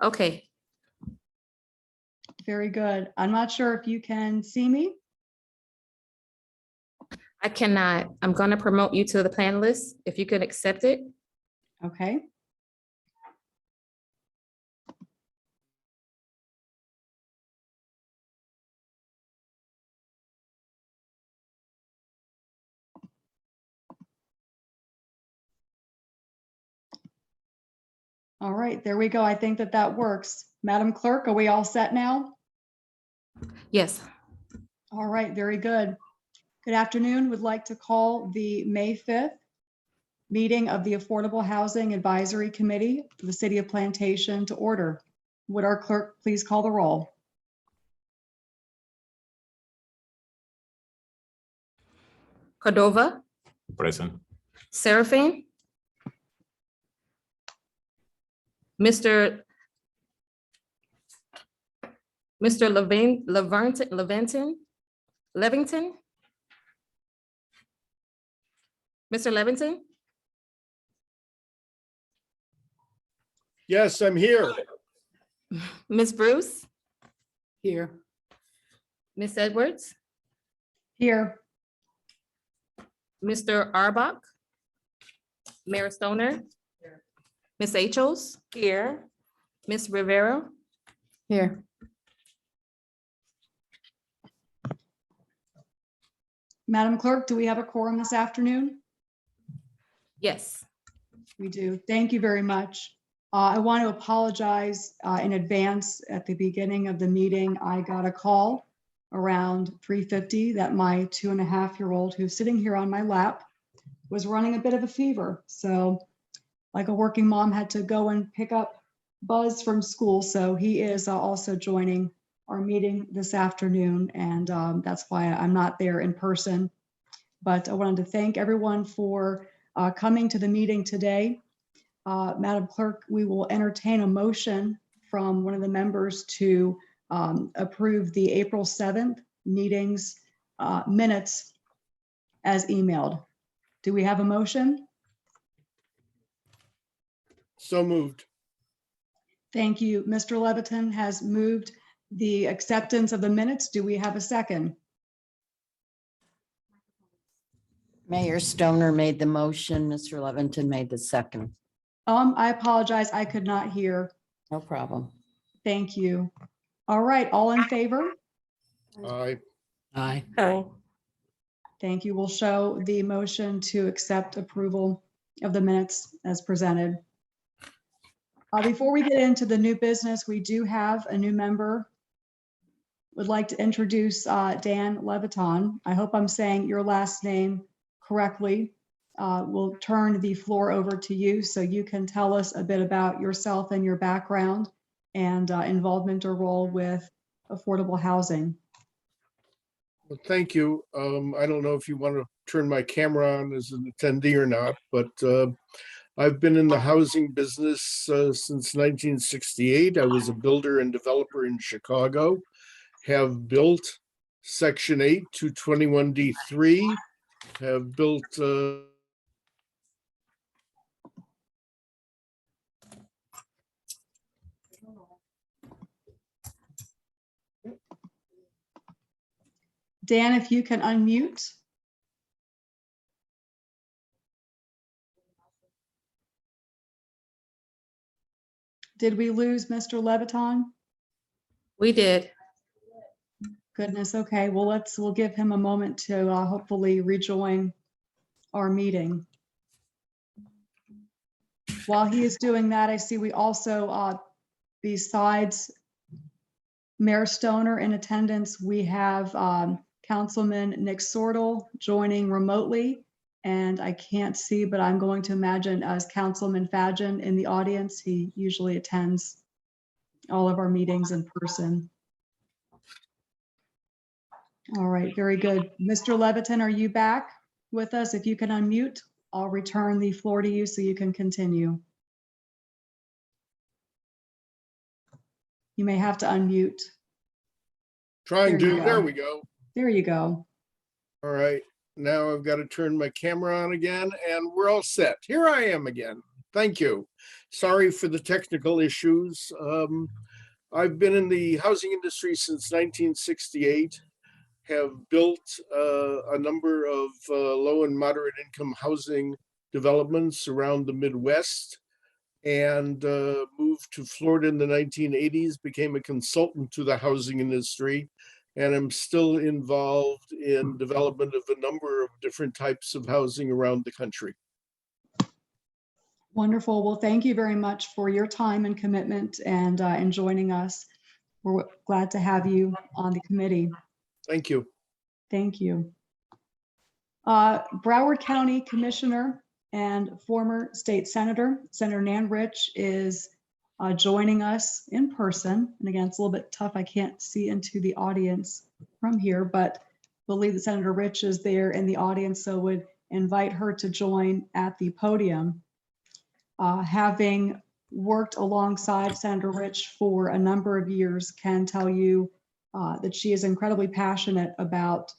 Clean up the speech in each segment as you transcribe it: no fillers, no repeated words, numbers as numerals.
Okay, Very good. I'm not sure if you can see me. I cannot. I'm going to promote you to the panelist. If you could accept it. Okay. All right, there we go. I think that works. Madam Clerk, are we all set now? Yes. All right, very good. Good afternoon. Would like to call the May 5th meeting of the Affordable Housing Advisory Committee for the City of Plantation to order. Would our clerk please call the roll? Cordova, Present. Seraphine, Mr. Levington, Mr. Levington, Yes, I'm here. Ms. Bruce, Here. Ms. Edwards, Here. Mr. Arbach, Mayor Stoner, Ms. Achos, Here. Ms. Rivera, Here. Madam Clerk, do we have a quorum this afternoon? yes. We do. Thank you very much. I want to apologize in advance. At the beginning of the meeting, I got a call around 3:50 that my 2.5-year-old, who's sitting here on my lap, was running a bit of a fever. So like a working mom, had to go and pick up Buzz from school. So he is also joining our meeting this afternoon. And that's why I'm not there in person. But I wanted to thank everyone for coming to the meeting today. Madam Clerk, we will entertain a motion from one of the members to approve the April 7th meetings minutes as emailed. Do we have a motion? So moved. Thank you. Mr. Leviton has moved the acceptance of the minutes. Do we have a second? Mayor Stoner made the motion. Mr. Levington made the second. I apologize. I could not hear. No problem. Thank you. All right, all in favor? Aye. Aye. Aye. Thank you. We'll show the motion to accept approval of the minutes as presented. Before we get into the new business, we do have a new member. Would like to introduce Dan Leviton. I hope I'm saying your last name correctly. We'll turn the floor over to you so you can tell us a bit about yourself and your background and involvement or role with affordable housing. Well, thank you. I don't know if you want to turn my camera on as an attendee or not, but I've been in the housing business since 1968. I was a builder and developer in Chicago, have built Section 8 to 21D3, have built Dan, if you can unmute. Did we lose Mr. Leviton? We did. Goodness, okay. Well, we'll give him a moment to hopefully rejoin our meeting. While he is doing that, I see we also, besides Mayor Stoner in attendance, we have Councilman Nick Sortel joining remotely. And I can't see, but I'm going to imagine as Councilman Fadgen in the audience. He usually attends all of our meetings in person. All right, very good. Mr. Leviton, are you back with us? If you can unmute, I'll return the floor to you so you can continue. You may have to unmute. trying There you to, go. there we go. There you go. All right, now I've got to turn my camera on again and we're all set. Here I am again. Thank you. Sorry for the technical issues. I've been in the housing industry since 1968, have built a number of low and moderate income housing developments around the Midwest, and moved to Florida in the 1980s, became a consultant to the housing industry, and I'm still involved in development of a number of different types of housing around the country. Wonderful. Well, thank you very much for your time and commitment and joining us. We're glad to have you on the committee. Thank you. Thank you. Broward County Commissioner and former state senator, Senator Nan Rich, is joining us in person. And again, it's a little bit tough. I can't see into the audience from here, but believe that Senator Rich is there in the audience, so would invite her to join at the podium. Having worked alongside Senator Rich for a number of years, can tell you that she is incredibly passionate about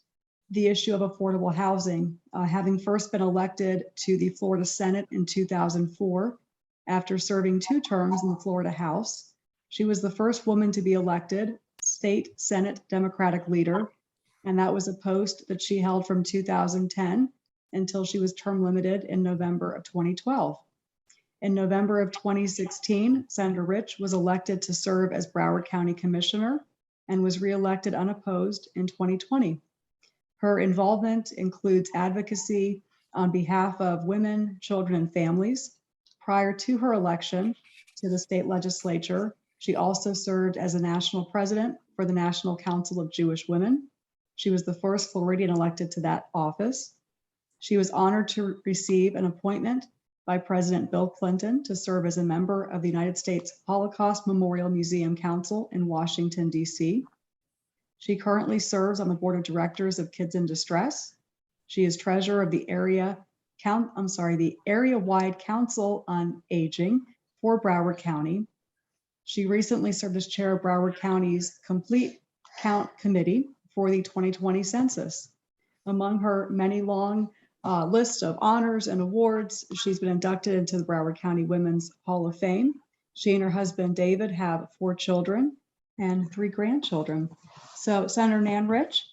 the issue of affordable housing, having first been elected to the Florida Senate in 2004 after serving 2 terms in the Florida House. She was the first woman to be elected state Senate Democratic leader, and that was a post that she held from 2010 until she was term limited in November of 2012. In November of 2016, Senator Rich was elected to serve as Broward County Commissioner and was reelected unopposed in 2020. Her involvement includes advocacy on behalf of women, children, and families. Prior to her election to the state legislature, she also served as a national president for the National Council of Jewish Women. She was the first Floridian elected to that office. She was honored to receive an appointment by President Bill Clinton to serve as a member of the United States Holocaust Memorial Museum Council in Washington, D.C. She currently serves on the board of directors of Kids in Distress. She is treasurer of the area-wide Council on Aging for Broward County. She recently served as chair of Broward County's Complete Count Committee for the 2020 census. Among her many long list of honors and awards, she's been inducted into the Broward County Women's Hall of Fame. She and her husband, David, have 4 children and 3 grandchildren. So Senator Nan Rich,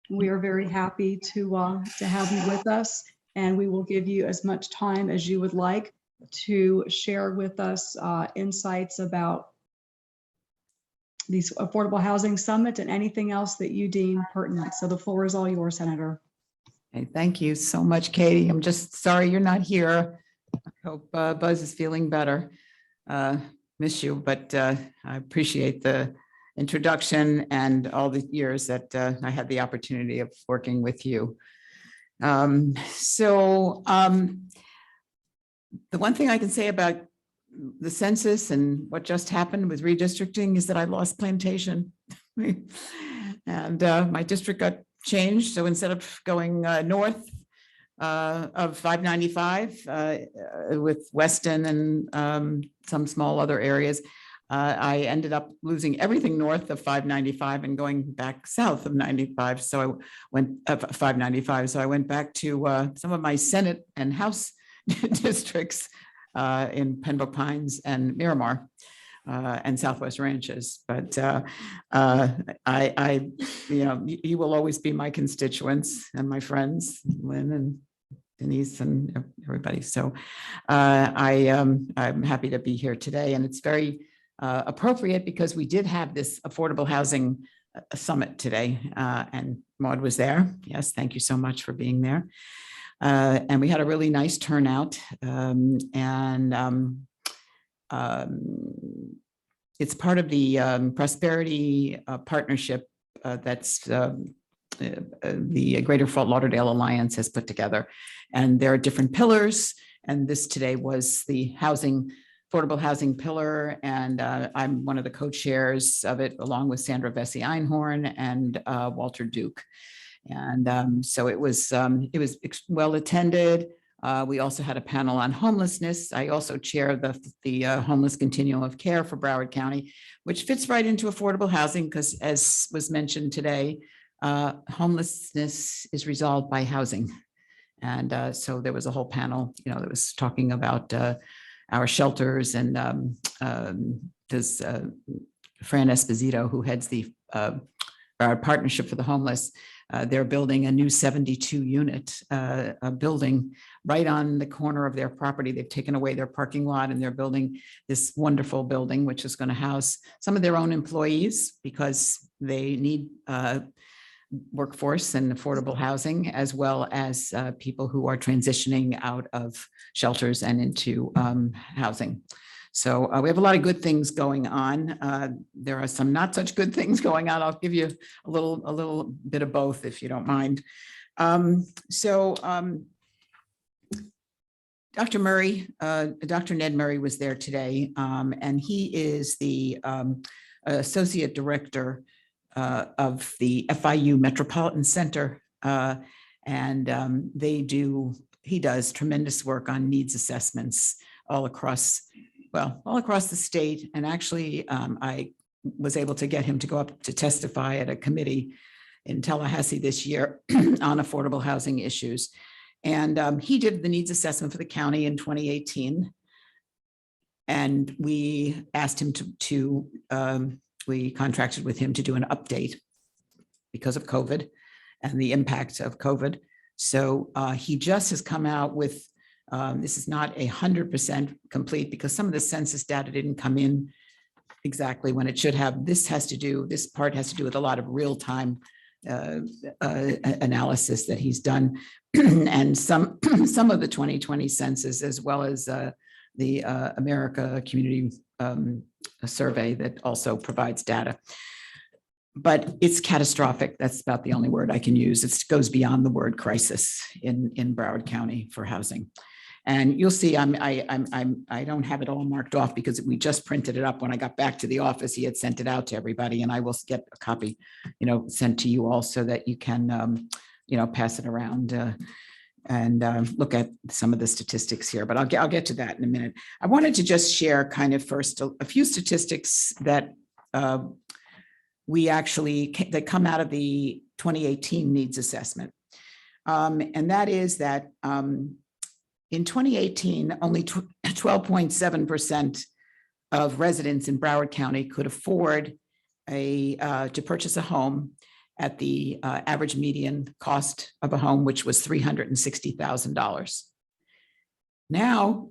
we are very happy to have you with us, and we will give you as much time as you would like to share with us insights about these Affordable Housing Summit and anything else that you deem pertinent. So the floor is all yours, Senator. Okay, thank you so much, Katie. I'm just sorry you're not here. I hope Buzz is feeling better. Miss you, but I appreciate the introduction and all the years that I had the opportunity of working with you. The one thing I can say about the census and what just happened with redistricting is that I lost Plantation. And my district got changed. So instead of going north of 595 with Weston and some small other areas, I ended up losing everything north of 595 and going back south of 95. So I went 595. So I went back to some of my Senate and House districts in Pembroke Pines and Miramar and Southwest Ranches. But you will always be my constituents and my friends, Lynn and Denise and everybody. So I'm happy to be here today, and it's very appropriate because we did have this affordable housing summit today, and Maud was there. Yes, thank you so much for being there. And we had a really nice turnout, it's part of the Prosperity Partnership that's the Greater Fort Lauderdale Alliance has put together. And there are different pillars. And this today was the affordable housing pillar. And I'm one of the co-chairs of it, along with Sandra Vesey Einhorn and Walter Duke. And so it was well attended. We also had a panel on homelessness. I also chair the homeless continuum of care for Broward County, which fits right into affordable housing because, as was mentioned today, homelessness is resolved by housing. And so there was a whole panel, that was talking about our shelters, and this Fran Esposito, who heads the our partnership for the homeless. They're building a new 72-unit building right on the corner of their property. They've taken away their parking lot and they're building this wonderful building, which is going to house some of their own employees because they need workforce and affordable housing, as well as people who are transitioning out of shelters and into housing. So we have a lot of good things going on. There are some not such good things going on. I'll give you a little bit of both, if you don't mind. Dr. Murray, Dr. Ned Murray was there today, and he is the Associate Director of the FIU Metropolitan Center. He does tremendous work on needs assessments all across the state. And actually, I was able to get him to go up to testify at a committee in Tallahassee this year on affordable housing issues. And he did the needs assessment for the county in 2018. And we asked him we contracted with him to do an update because of COVID and the impact of COVID. So he just has come out with, this is not 100% complete because some of the census data didn't come in exactly when it should have. This part has to do with a lot of real-time analysis that he's done. And some of the 2020 census, as well as the America Community Survey that also provides data. But it's catastrophic. That's about the only word I can use. It goes beyond the word crisis in Broward County for housing. And you'll see, I don't have it all marked off because we just printed it up when I got back to the office. He had sent it out to everybody, and I will get a copy, sent to you all so that you can, pass it around and look at some of the statistics here. But I'll get to that in a minute. I wanted to just share kind of first a few statistics that that come out of the 2018 needs assessment. And that is that in 2018, only 12.7% of residents in Broward County could afford to purchase a home at the average median cost of a home, which was $360,000. Now,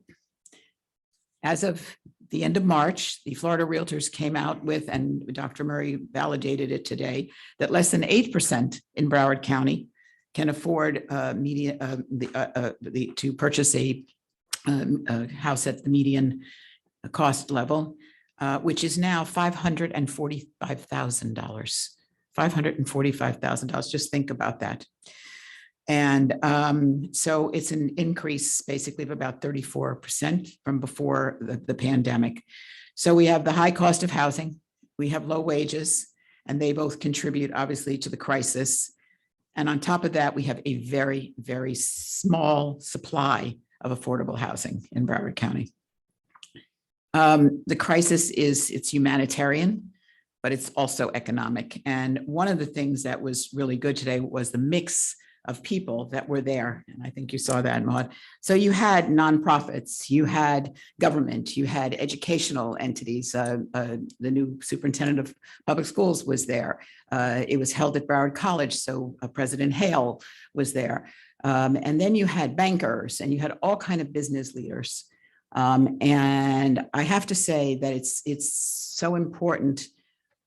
as of the end of March, the Florida Realtors came out with, and Dr. Murray validated it today, that less than 8% in Broward County can afford to purchase a house at the median cost level, which is now $545,000. $545,000. Just think about that. And so it's an increase basically of about 34% from before the pandemic. So we have the high cost of housing, we have low wages, and they both contribute obviously to the crisis. And on top of that, we have a very, very small supply of affordable housing in Broward County. The crisis it's humanitarian, but it's also economic. And one of the things that was really good today was the mix of people that were there. And I think you saw that, Maud. So you had nonprofits, you had government, you had educational entities. The new superintendent of public schools was there. It was held at Broward College, so President Hale was there. And then you had bankers and you had all kinds of business leaders. And I have to say that it's so important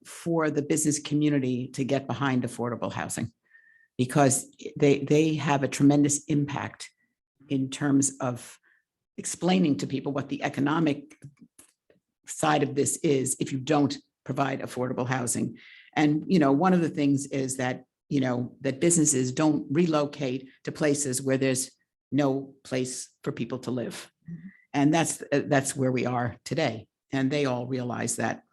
for the business community to get behind affordable housing, because they have a tremendous impact in terms of explaining to people what the economic side of this is if you don't provide affordable housing. And, one of the things is that, that businesses don't relocate to places where there's no place for people to live. And that's where we are today. And they all realize that.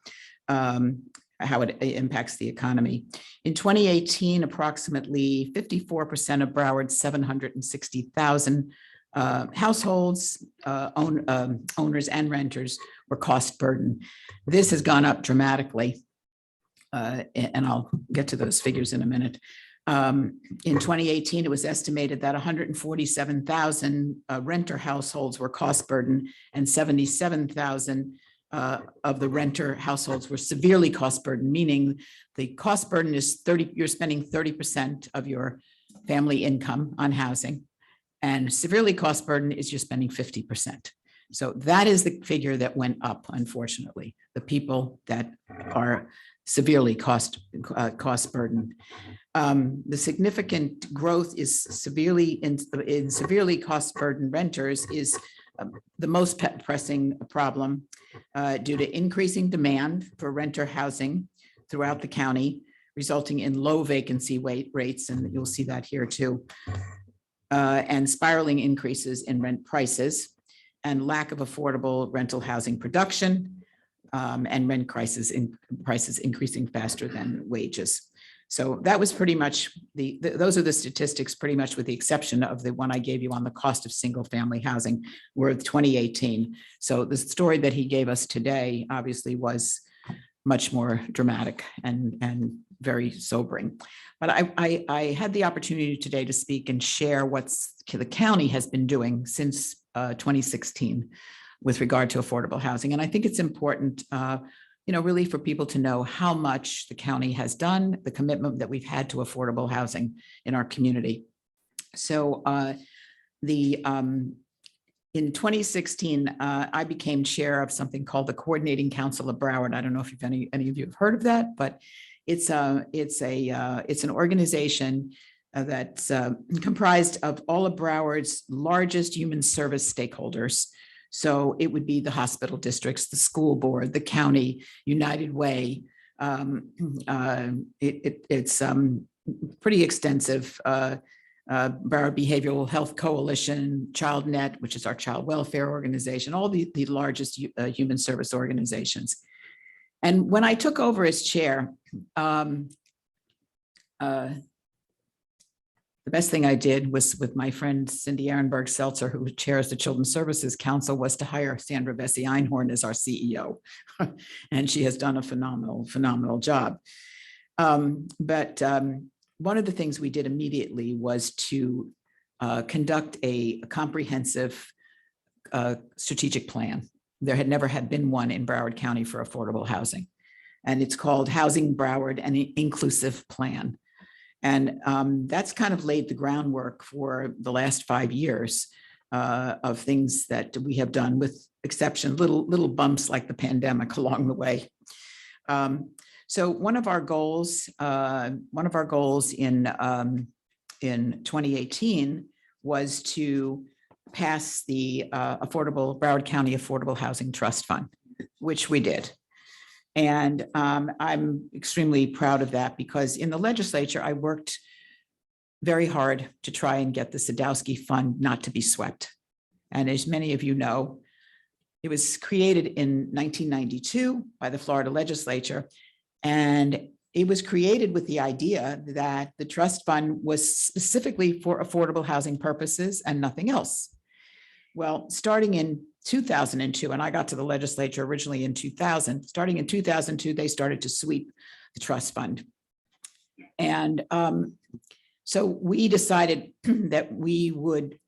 How it impacts the economy. In 2018, approximately 54% of Broward's 760,000 households, owners and renters, were cost burdened. This has gone up dramatically, and I'll get to those figures in a minute. In 2018, it was estimated that 147,000 renter households were cost burdened, and 77,000 of the renter households were severely cost burdened, meaning the cost burden is 30, you're spending 30% of your family income on housing. And severely cost burden is you're spending 50%. So that is the figure that went up, unfortunately, the people that are severely cost burdened. The significant growth is severely in severely cost burdened renters is the most pressing problem due to increasing demand for renter housing throughout the county, resulting in low vacancy rates, and you'll see that here too, and spiraling increases in rent prices and lack of affordable rental housing production, and rent prices increasing faster than wages. So that was pretty much those are the statistics, pretty much with the exception of the one I gave you on the cost of single family housing, were 2018. So the story that he gave us today obviously was much more dramatic and very sobering. But I had the opportunity today to speak and share what the county has been doing since 2016 with regard to affordable housing. And I think it's important, really for people to know how much the county has done, the commitment that we've had to affordable housing in our community. So in 2016, I became chair of something called the Coordinating Council of Broward. I don't know if any of you have heard of that, but it's an organization that's comprised of all of Broward's largest human service stakeholders. So it would be the hospital districts, the school board, the county, United Way. It's pretty extensive. Broward Behavioral Health Coalition, ChildNet, which is our child welfare organization, all the largest human service organizations. And when I took over as chair, the best thing I did was with my friend Cindy Ehrenberg Seltzer, who chairs the Children's Services Council, was to hire Sandra Vesey Einhorn as our CEO. And she has done a phenomenal job. But one of the things we did immediately was to conduct a comprehensive strategic plan. There had never been one in Broward County for affordable housing. And it's called Housing Broward, an Inclusive Plan. And that's kind of laid the groundwork for the last 5 years of things that we have done, with exception, little bumps like the pandemic along the way. So one of our goals in 2018 was to pass the Broward County Affordable Housing Trust Fund, which we did. And I'm extremely proud of that, because in the legislature, I worked very hard to try and get the Sadowski Fund not to be swept. And as many of you know, it was created in 1992 by the Florida legislature. And it was created with the idea that the trust fund was specifically for affordable housing purposes and nothing else. Well, starting in 2002, and I got to the legislature originally in 2000, starting in 2002, they started to sweep the trust fund. And so we decided that we would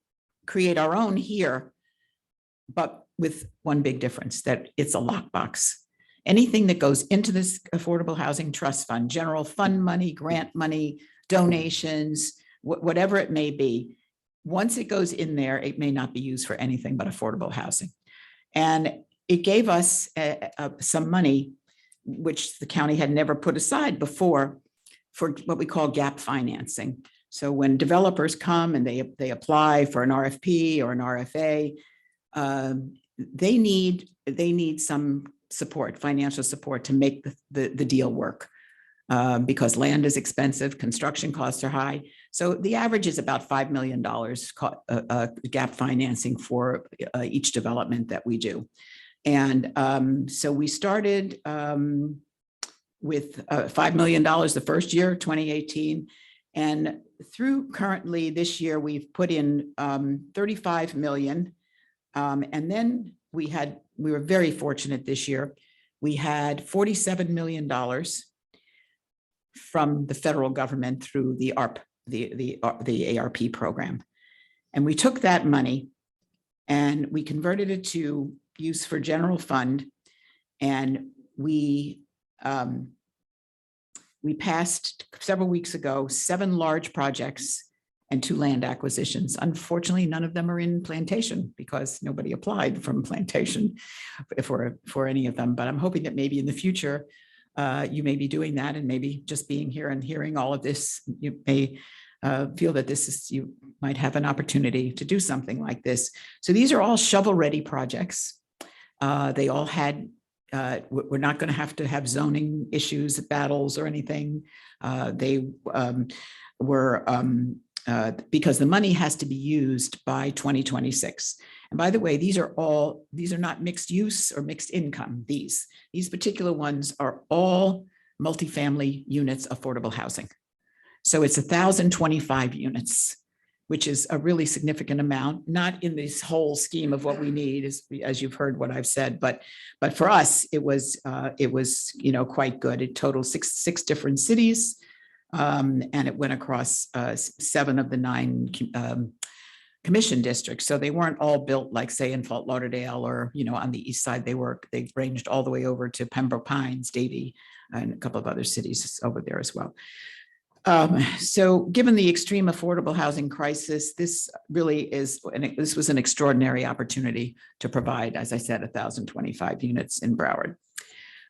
create our own here, but with one big difference, that it's a lockbox. Anything that goes into this affordable housing trust fund, general fund money, grant money, donations, whatever it may be, once it goes in there, it may not be used for anything but affordable housing. And it gave us some money, which the county had never put aside before, for what we call gap financing. So when developers come and they apply for an RFP or an RFA, they need some support, financial support, to make the deal work, because land is expensive, construction costs are high. So the average is about $5 million gap financing for each development that we do. And so we started with $5 million the first year, 2018. And through currently this year, we've put in 35 million. And then we were very fortunate this year. We had $47 million from the federal government through the ARP, the ARP program. And we took that money and we converted it to use for general fund. And we passed several weeks ago 7 large projects and 2 land acquisitions. Unfortunately, none of them are in Plantation because nobody applied from Plantation for any of them. But I'm hoping that maybe in the future, you may be doing that, and maybe just being here and hearing all of this, you may feel that you might have an opportunity to do something like this. So these are all shovel-ready projects. They all had, we're not going to have zoning issues, battles, or anything. They were, because the money has to be used by 2026. And by the way, these are not mixed use or mixed income. These particular ones are all multifamily units, affordable housing. So it's 1,025 units, which is a really significant amount, not in this whole scheme of what we need, as you've heard what I've said, but for us, it was quite good. It totaled six different cities, and it went across 7 of the 9 commission districts. So they weren't all built like, say, in Fort Lauderdale or on the east side. They ranged all the way over to Pembroke Pines, Davie, and a couple of other cities over there as well. So given the extreme affordable housing crisis, this really is, and this was an extraordinary opportunity to provide, as I said, 1,025 units in Broward.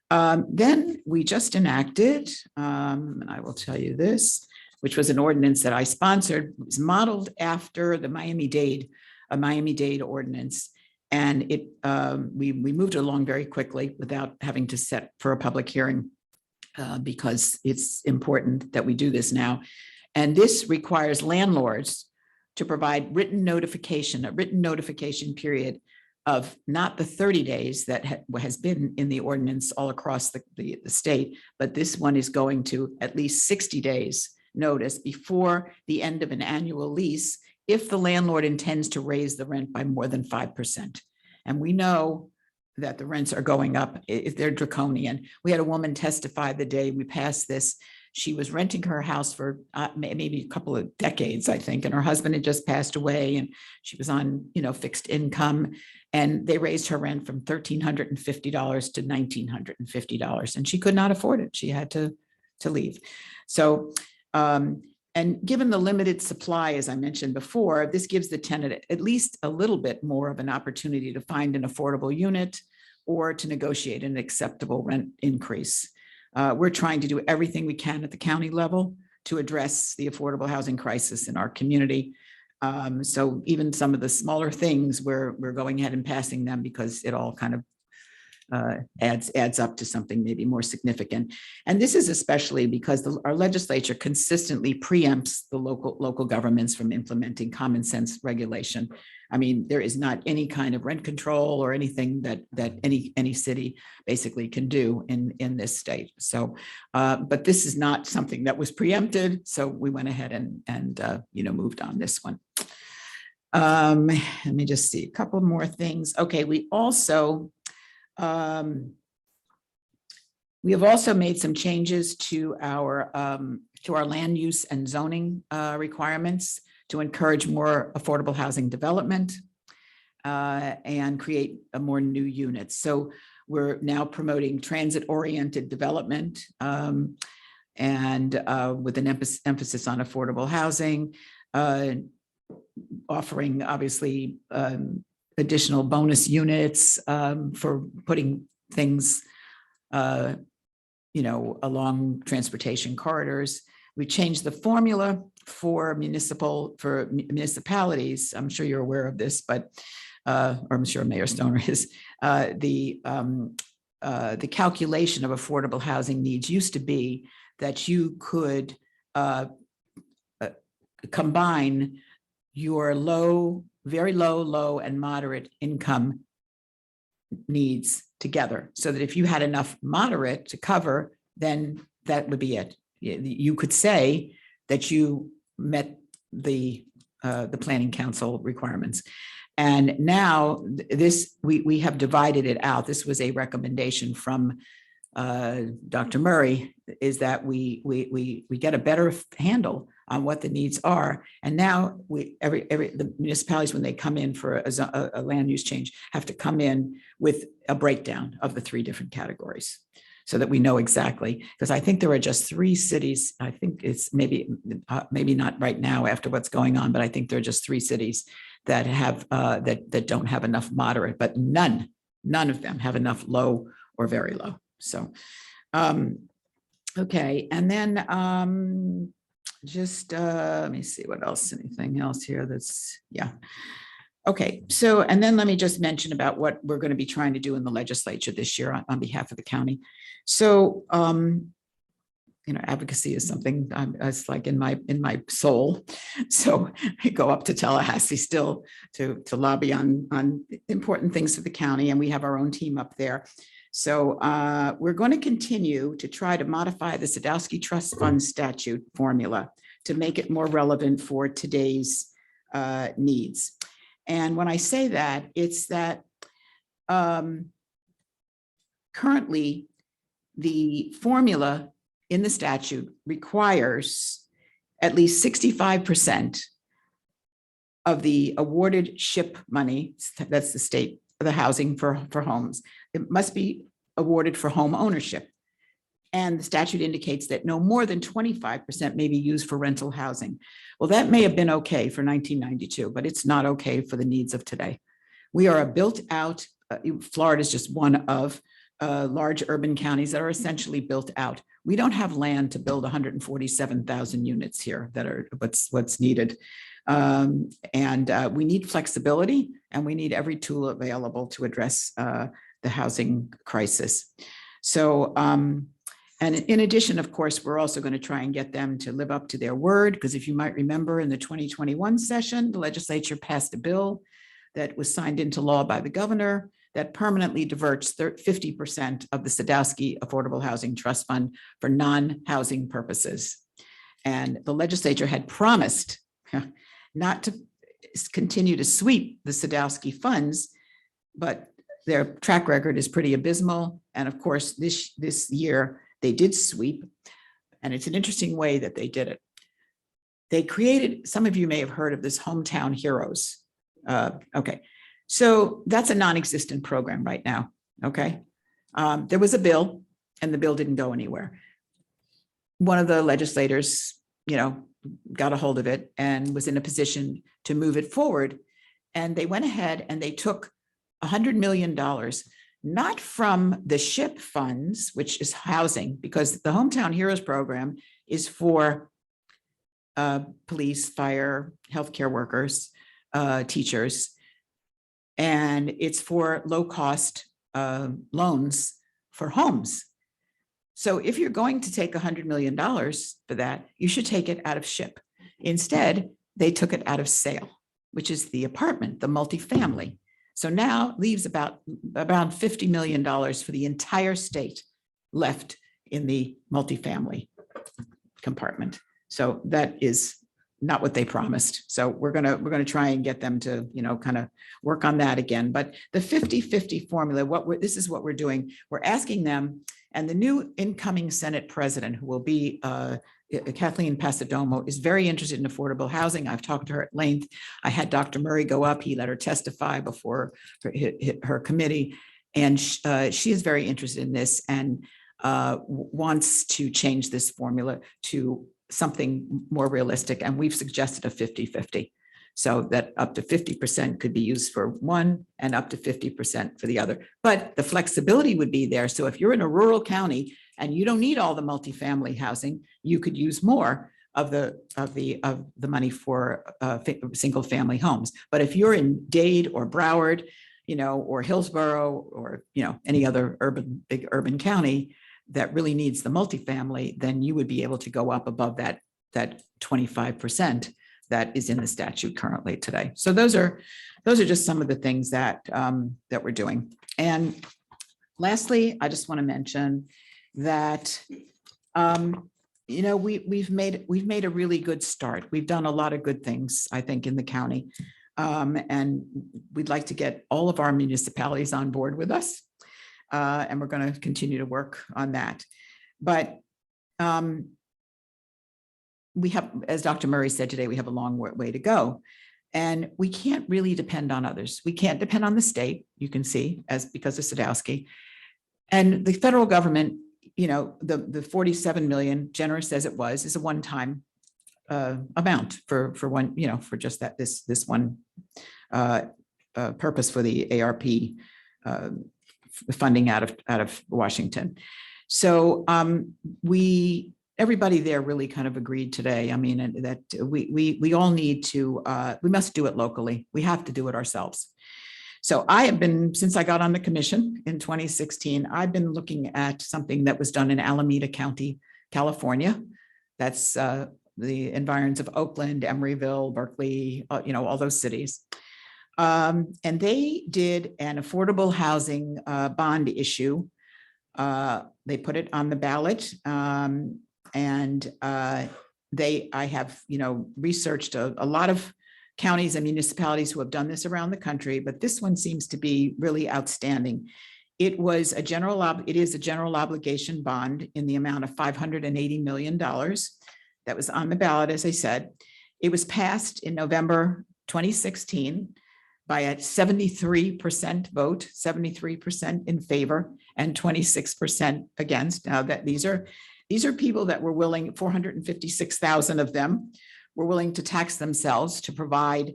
Then we just enacted, and I will tell you this, which was an ordinance that I sponsored. It was modeled after the Miami-Dade ordinance. And we moved it along very quickly without having to set for a public hearing. Because it's important that we do this now. And this requires landlords to provide a written notification period of not the 30 days that has been in the ordinance all across the state, but this one is going to at least 60 days notice before the end of an annual lease if the landlord intends to raise the rent by more than 5%. And we know that the rents are going up if they're draconian. We had a woman testify the day we passed this. She was renting her house for maybe a couple of decades, I think, and her husband had just passed away, and she was on, fixed income, and they raised her rent from $1,350 to $1,950, and she could not afford it. She had to leave. So, and given the limited supply, as I mentioned before, this gives the tenant at least a little bit more of an opportunity to find an affordable unit or to negotiate an acceptable rent increase. We're trying to do everything we can at the county level to address the affordable housing crisis in our community. So even some of the smaller things, we're going ahead and passing them because it all kind of adds up to something maybe more significant. And this is especially because our legislature consistently preempts the local governments from implementing common sense regulation. I mean, there is not any kind of rent control or anything that any city basically can do in this state. So, but this is not something that was preempted. So we went ahead and moved on this one. Let me just see a couple more things. Okay, we have also made some changes to our land use and zoning requirements to encourage more affordable housing development and create more new units. So we're now promoting transit-oriented development and with an emphasis on affordable housing, offering obviously additional bonus units for putting things, along transportation corridors. We changed the formula for municipalities. I'm sure you're aware of this, but or I'm sure Mayor Stoner is. The calculation of affordable housing needs used to be that you could combine your very low, and moderate income needs together, so that if you had enough moderate to cover, then that would be it. You could say that you met the planning council requirements. And now we have divided it out. This was a recommendation from Dr. Murray, is that we get a better handle on what the needs are. And now the municipalities, when they come in for a land use change, have to come in with a breakdown of the 3 different categories so that we know exactly, because I think there are just 3 cities. I think it's maybe not right now after what's going on, but I think there are just 3 cities that have that don't have enough moderate, but none of them have enough low or very low. So, okay. And then let me see what else, anything else here that's, yeah. Okay. So, and then let me just mention about what we're going to be trying to do in the legislature this year on behalf of the county. So, advocacy is something it's like in my soul. So I go up to Tallahassee still to lobby on important things for the county, and we have our own team up there. So we're going to continue to try to modify the Sadowski Trust Fund statute formula to make it more relevant for today's needs. And when I say that, it's that currently the formula in the statute requires at least 65% of the awarded SHIP money, that's the state, the housing for homes, it must be awarded for home ownership. And the statute indicates that no more than 25% may be used for rental housing. Well, that may have been okay for 1992, but it's not okay for the needs of today. We are a built out, Florida is just one of large urban counties that are essentially built out. We don't have land to build 147,000 units here that are what's needed. We need flexibility, and we need every tool available to address the housing crisis. So, and in addition, of course, we're also going to try and get them to live up to their word, because if you might remember, in the 2021 session, the legislature passed a bill that was signed into law by the governor that permanently diverts 50% of the Sadowski Affordable Housing Trust Fund for non-housing purposes. And the legislature had promised not to continue to sweep the Sadowski funds, but their track record is pretty abysmal. And of course, this year they did sweep, and it's an interesting way that they did it. They created, some of you may have heard of this Hometown Heroes. Okay, so that's a non-existent program right now, okay? There was a bill, and the bill didn't go anywhere. One of the legislators, got a hold of it and was in a position to move it forward. And they went ahead and they took $100 million, not from the SHIP funds, which is housing, because the Hometown Heroes program is for police, fire, healthcare workers, teachers, and it's for low-cost loans for homes. So if you're going to take $100 million for that, you should take it out of SHIP. Instead, they took it out of sale, which is the apartment, the multifamily. So now leaves about $50 million for the entire state left in the multifamily compartment. So that is not what they promised. So we're gonna try and get them to kind of work on that again. But the 50-50 formula, this is what we're doing. We're asking them, and the new incoming Senate president, who will be Kathleen Pasadomo, is very interested in affordable housing. I've talked to her at length. I had Dr. Murray go up. He let her testify before her committee. And she is very interested in this and wants to change this formula to something more realistic. And we've suggested a 50-50. So that up to 50% could be used for one and up to 50% for the other. But the flexibility would be there. So if you're in a rural county and you don't need all the multifamily housing, you could use more of the money for single family homes. But if you're in Dade or Broward, or Hillsborough, or any other big urban county that really needs the multifamily, then you would be able to go up above that 25% that is in the statute currently today. So those are just some of the things that we're doing. And lastly, I just want to mention that we've made a really good start. We've done a lot of good things, I think, in the county, and we'd like to get all of our municipalities on board with us. and we're going to continue to work on that. But we have, as Dr. Murray said today, we have a long way to go. And we can't really depend on others. We can't depend on the state, you can see, as because of Sadowski. And the federal government, you know, the 47 million, generous as it was, is a one-time amount for one, you know, for just that, this one purpose for the ARP funding out of Washington. So everybody there really kind of agreed today. I mean, that we all need to, we must do it locally. We have to do it ourselves. So I have been, since I got on the commission in 2016, I've been looking at something that was done in Alameda County, California. That's the environs of Oakland, Emeryville, Berkeley, you know, all those cities. And they did an affordable housing bond issue. They put it on the ballot. And I have, you know, researched a lot of counties and municipalities who have done this around the country, but this one seems to be really outstanding. It is a general obligation bond in the amount of $580 million that was on the ballot, as I said. It was passed in November 2016 by a 73% vote, 73% in favor and 26% against. Now that these are people that were willing, 456,000 of them were willing to tax themselves to provide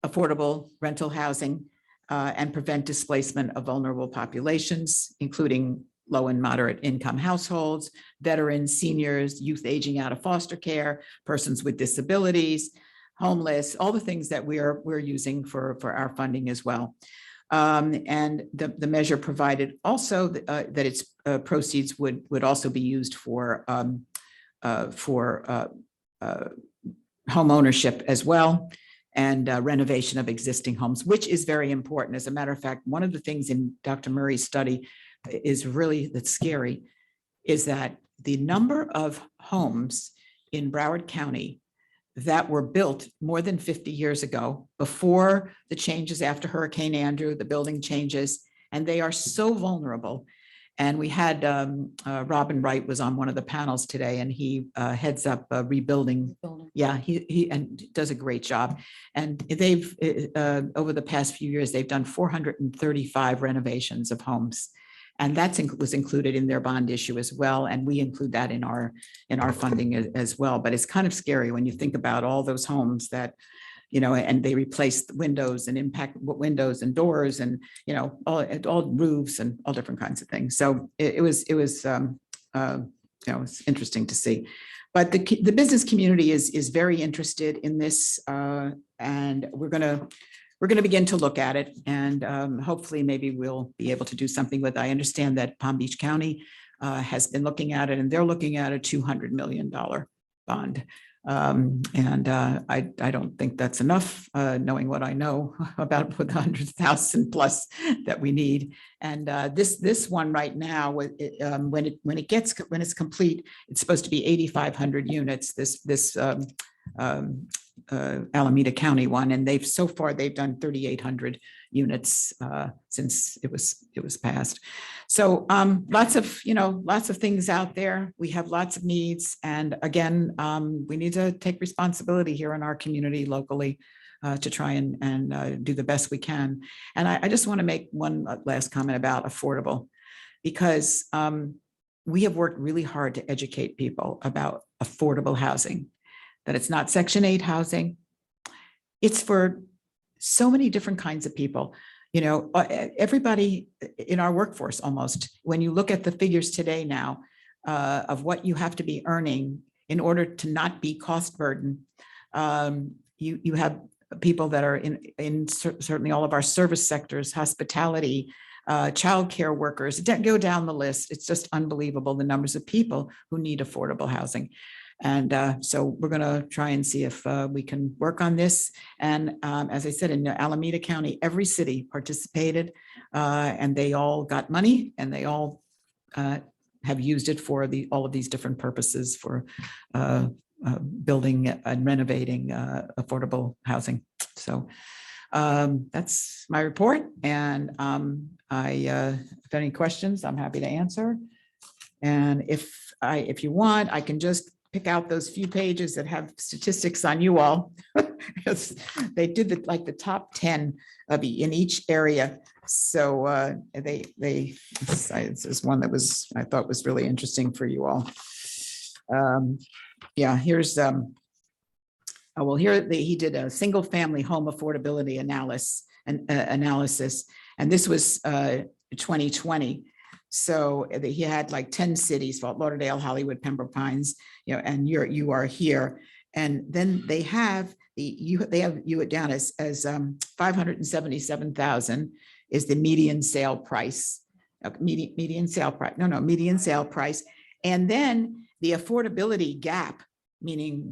affordable rental housing and prevent displacement of vulnerable populations, including low and moderate income households, veterans, seniors, youth aging out of foster care, persons with disabilities, homeless, all the things that we're using for our funding as well. And the measure provided also that its proceeds would also be used for home ownership as well, and renovation of existing homes, which is very important. As a matter of fact, one of the things in Dr. Murray's study that's scary is that the number of homes in Broward County that were built more than 50 years ago, before the changes after Hurricane Andrew, the building changes, and they are so vulnerable. And we had Robin Wright was on one of the panels today, and he heads up rebuilding. Yeah, he does a great job. And they've over the past few years, they've done 435 renovations of homes. And that was included in their bond issue as well. And we include that in our funding as well. But it's kind of scary when you think about all those homes that, you know, and they replaced windows and impact windows and doors and, you know, all roofs and all different kinds of things. So it was you know, it's interesting to see. But the business community is very interested in this, and we're going to begin to look at it, and hopefully maybe we'll be able to do something with it. I understand that Palm Beach County has been looking at it, and they're looking at a $200 million bond. And I don't think that's enough, knowing what I know about the 100,000 plus that we need. And this one right now, when it's complete, it's supposed to be 8,500 units. This Alameda County one, and so far they've done 3,800 units since it was passed. So lots of things out there. We have lots of needs, and again, we need to take responsibility here in our community locally to try and do the best we can. And I just want to make one last comment about affordable, because we have worked really hard to educate people about affordable housing, that it's not Section 8 housing. It's for so many different kinds of people. You know, everybody in our workforce almost, when you look at the figures today now of what you have to be earning in order to not be cost burden, you have people that are in certainly all of our service sectors, hospitality, childcare workers, go down the list. It's just unbelievable, the numbers of people who need affordable housing. And so we're going to try and see if we can work on this. And as I said, in Alameda County, every city participated, and they all got money, and they all have used it for all of these different purposes for building and renovating affordable housing. So That's my report. And if any questions, I'm happy to answer. And if you want, I can just pick out those few pages that have statistics on you all. Because they did the top 10 in each area. So this is one that I thought was really interesting for you all. Yeah, here's well, he did a single family home affordability analysis, and this was 2020. So he had like 10 cities: Fort Lauderdale, Hollywood, Pembroke Pines, and you are here. And then they have you it down as 577,000 is the median sale price. Median sale price. Median sale price. And then the affordability gap, meaning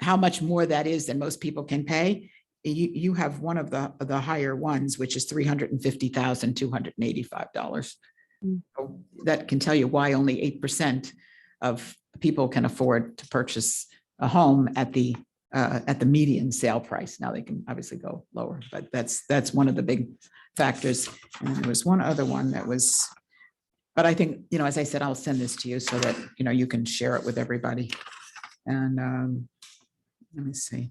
how much more that is than most people can pay. You have one of the higher ones, which is $350,285. So that can tell you why only 8% of people can afford to purchase a home at the median sale price. Now they can obviously go lower, but that's one of the big factors. And there was one other one that was, but I think, as I said, I'll send this to you so that, you can share it with everybody. And let me see.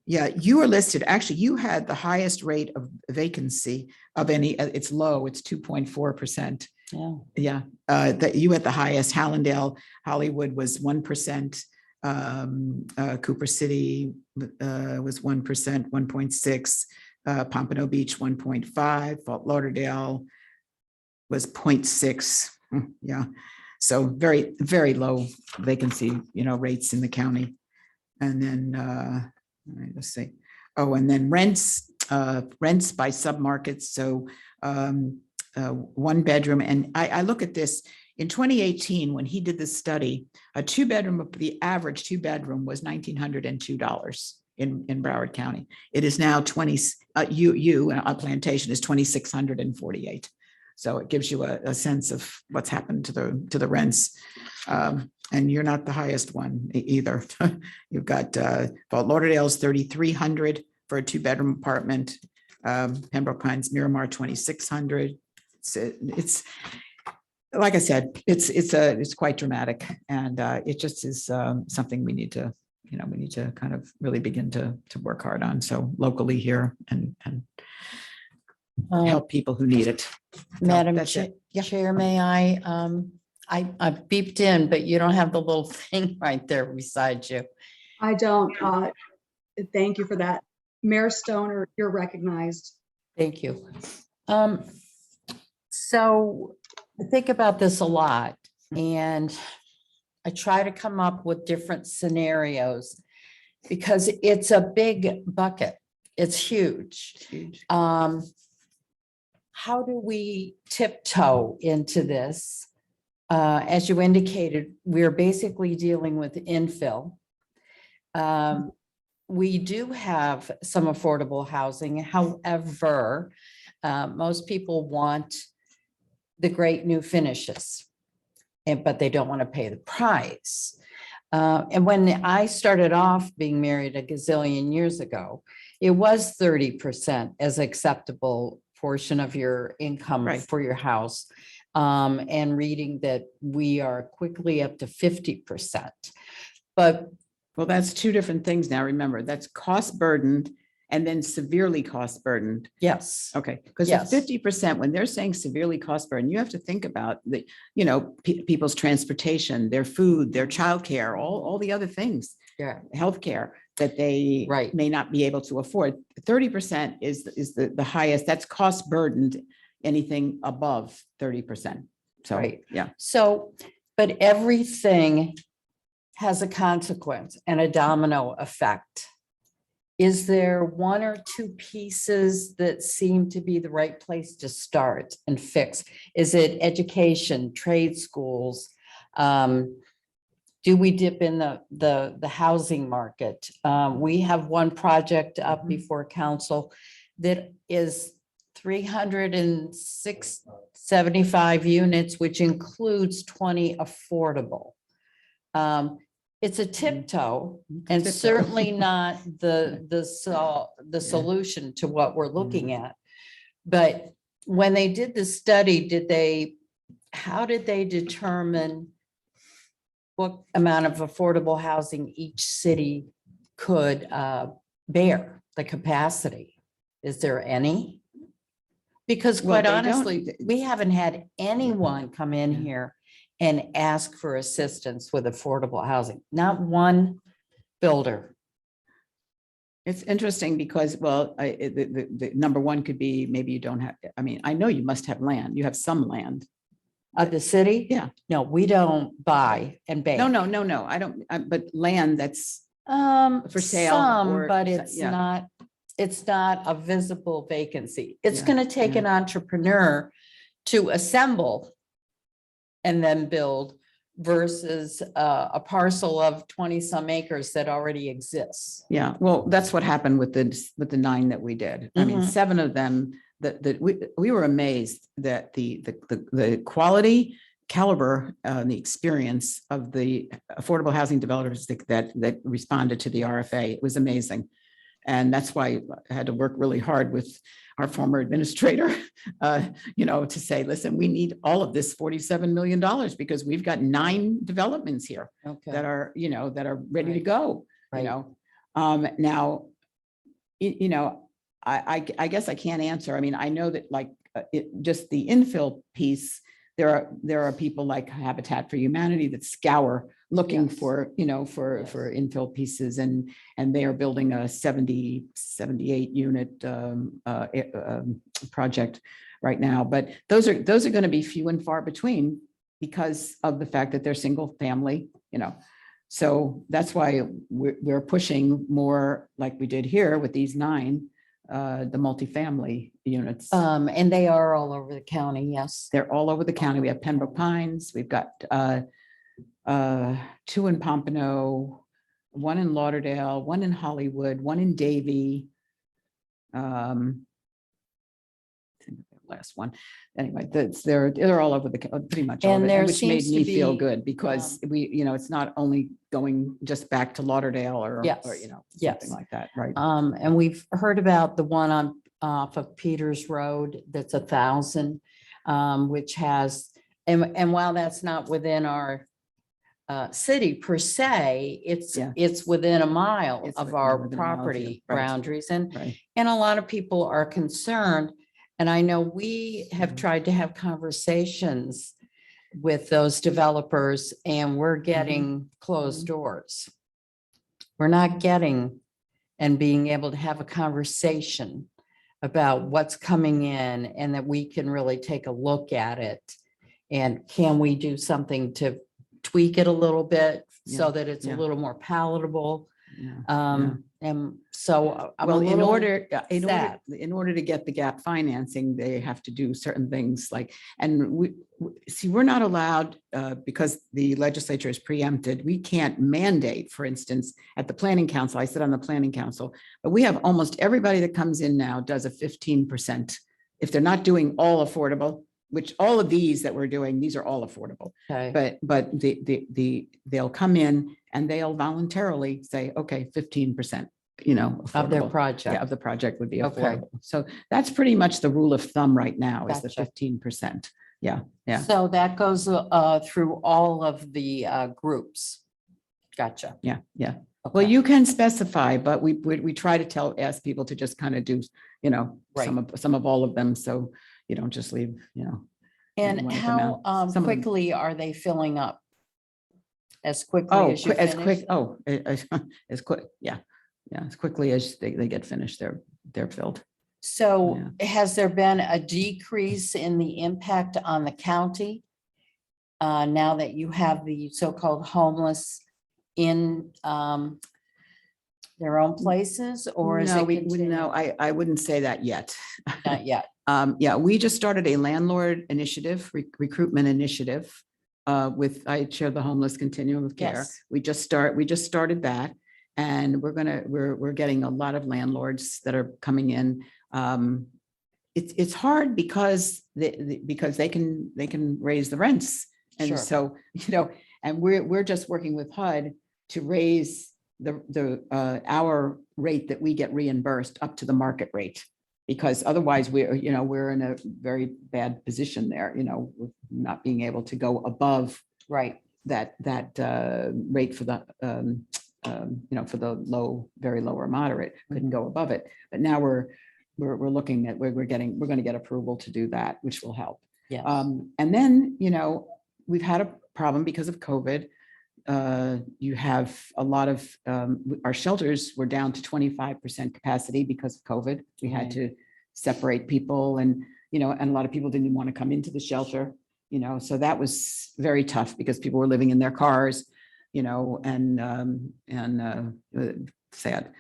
Yeah, you are listed. Actually, you had the highest rate of vacancy of any. It's low. It's 2.4%. Yeah. Yeah, that you had the highest. Hallandale, Hollywood was 1%. Cooper City was 1%, 1.6. Pompano Beach 1.5. Fort Lauderdale was 0.6. Yeah, so very, very low vacancy, rates in the county. And then let's see. Oh, and then rents by submarkets. So 1 bedroom. And I look at this in 2018 when he did this study. The average 2-bedroom was $1,902 in Broward County. It is now Plantation is $2,648. So it gives you a sense of what's happened to the rents. And you're not the highest one either. You've got Fort Lauderdale's $3,300 for a 2-bedroom apartment. Pembroke Pines, Miramar, $2,600. It's like I said, it's quite dramatic, and it just is something we need to kind of really begin to work hard on. So locally here and help people who need it. Madam that's it. Yeah. Chair, may I beeped in, but you don't have the little thing right there beside you. I don't. Thank you for that. Mayor Stoner, you're recognized. Thank you. So I think about this a lot, and I try to come up with different scenarios because it's a big bucket. It's huge. Huge. How do we tiptoe into this? As you indicated, we're basically dealing with infill. We do have some affordable housing. However, most people want the great new finishes, but they don't want to pay the price. And when I started off being married a gazillion years ago, it was 30% as acceptable portion of your income Right. for your house. And reading that we are quickly up to 50%. But Well, that's two different things now. Remember, that's cost burdened and then severely cost burdened. yes, Okay, because Yes. 50%, when they're saying severely cost burdened, you have to think about people's transportation, their food, their childcare, all the other things, yeah, healthcare that they Right. may not be able to afford. 30% is the highest. That's cost burdened. Anything above 30%. So, Right. yeah. so, but everything has a consequence and a domino effect. Is there one or two pieces that seem to be the right place to start and fix? Is it education, trade schools? Do we dip in the housing market? We have one project up before council that is 375 units, which includes 20 affordable. it's a tiptoe It's a and tiptoe. certainly not the solution to what we're looking at. But when they did the study, how did they determine what amount of affordable housing each city could bear, the capacity? Is there any? Because Well, quite they don't- honestly, we haven't had anyone come in Yeah. here and ask for assistance with affordable housing, not one builder. It's interesting because, well, the number one could be, maybe you don't have, I mean, I know you must have land. You have some land. Of the city? Yeah. No, we don't buy and bake. No, I don't, but land that's, for sale Some, or- but it's yeah. not a visible vacancy. It's Yeah, gonna take yeah. an entrepreneur to assemble and then build versus a parcel of 20 some acres that already exists. yeah, well, that's what happened with the 9 that we did. I mean, Mhm. 7 of them, that we were amazed that the quality, caliber, the experience of the affordable housing developers that responded to the RFA. It was amazing. And that's why I had to work really hard with our former administrator, to say, listen, we need all of this $47 million because we've got 9 developments here Okay. that are, that are ready to Right. go, Right. Now, I guess I can't answer. I mean, I know that just the infill piece, there are people like Habitat for Humanity that scour looking Yes. for, for infill pieces, and they are building a 78 unit project right now. But those are going to be few and far between because of the fact that they're single family, So that's why we're pushing more like we did here with these 9, the multifamily units. And they are all over the county, yes. They're all over the county. We have Pembroke Pines. We've got 2 in Pompano, 1 in Lauderdale, 1 in Hollywood, 1 in Davie. I think the last one. Anyway, they're all over pretty much all And of it, there which made seems to me feel be, good because it's not only going just back to Lauderdale or Yes, something yes. like that, right? And we've heard about the one off of Peters Road, that's 1,000, which has, and while that's not within our city per se, Yeah. it's within a mile It's of within our a mile, yeah, property right. boundaries. Right. And a lot of people are concerned. And I know we have Mhm. tried to have conversations with those developers and we're getting closed doors. We're not getting and being able to have a conversation about what's coming in and that we can really take a look at it. And can we do something to tweak it a little bit so Yeah, that it's a yeah. little more palatable? Yeah. And so I'm a Well, little in sad. order to get the gap financing, they have to do certain things and we're not allowed, because the legislature is preempted, we can't mandate, for instance, at the planning council, I sit on the planning council, but we have almost everybody that comes in now does a 15%. If they're not doing all affordable, which all of these that we're doing, these are all affordable. Okay. But they'll come in and they'll voluntarily say, okay, 15%, Of their affordable. project. Yeah, of the project would be Okay. affordable. So that's pretty much the rule of thumb right now is the Gotcha. 15%. Yeah, yeah, So that goes through all of the groups. Gotcha. yeah, yeah. Well, Okay. you can specify, but we try to ask people to just kind of do, some of all of them. So you don't just leave, And one of them how out. Some of them- quickly are they filling up? As quickly Oh, as you as finish quick, them? as quick, yeah. Yeah, as quickly as they get finished, they're filled. So has there been a decrease in the impact on the county? Now that you have the so-called homeless in their own places, or is No, it we continuing? no, I wouldn't say that yet. Not yet. Yeah, we just started a landlord initiative, recruitment initiative. I chair the homeless continuum of care. Yes. We just started that. And we're getting a lot of landlords that are coming in. It's hard because they can raise the rents. And Sure. so, and we're just working with HUD to raise our rate that we get reimbursed up to the market rate. Because otherwise we're in a very bad position there, with not being able to go above Right. that rate for the, for the low, very low or moderate, couldn't go above it. But now we're looking at, we're going to get approval to do that, which will help. Yes. And then, we've had a problem because of COVID. You have a lot of, our shelters were down to 25% capacity because of COVID. We had Right. to separate people and a lot of people didn't want to come into the shelter, so that was very tough because people were living in their cars, sad.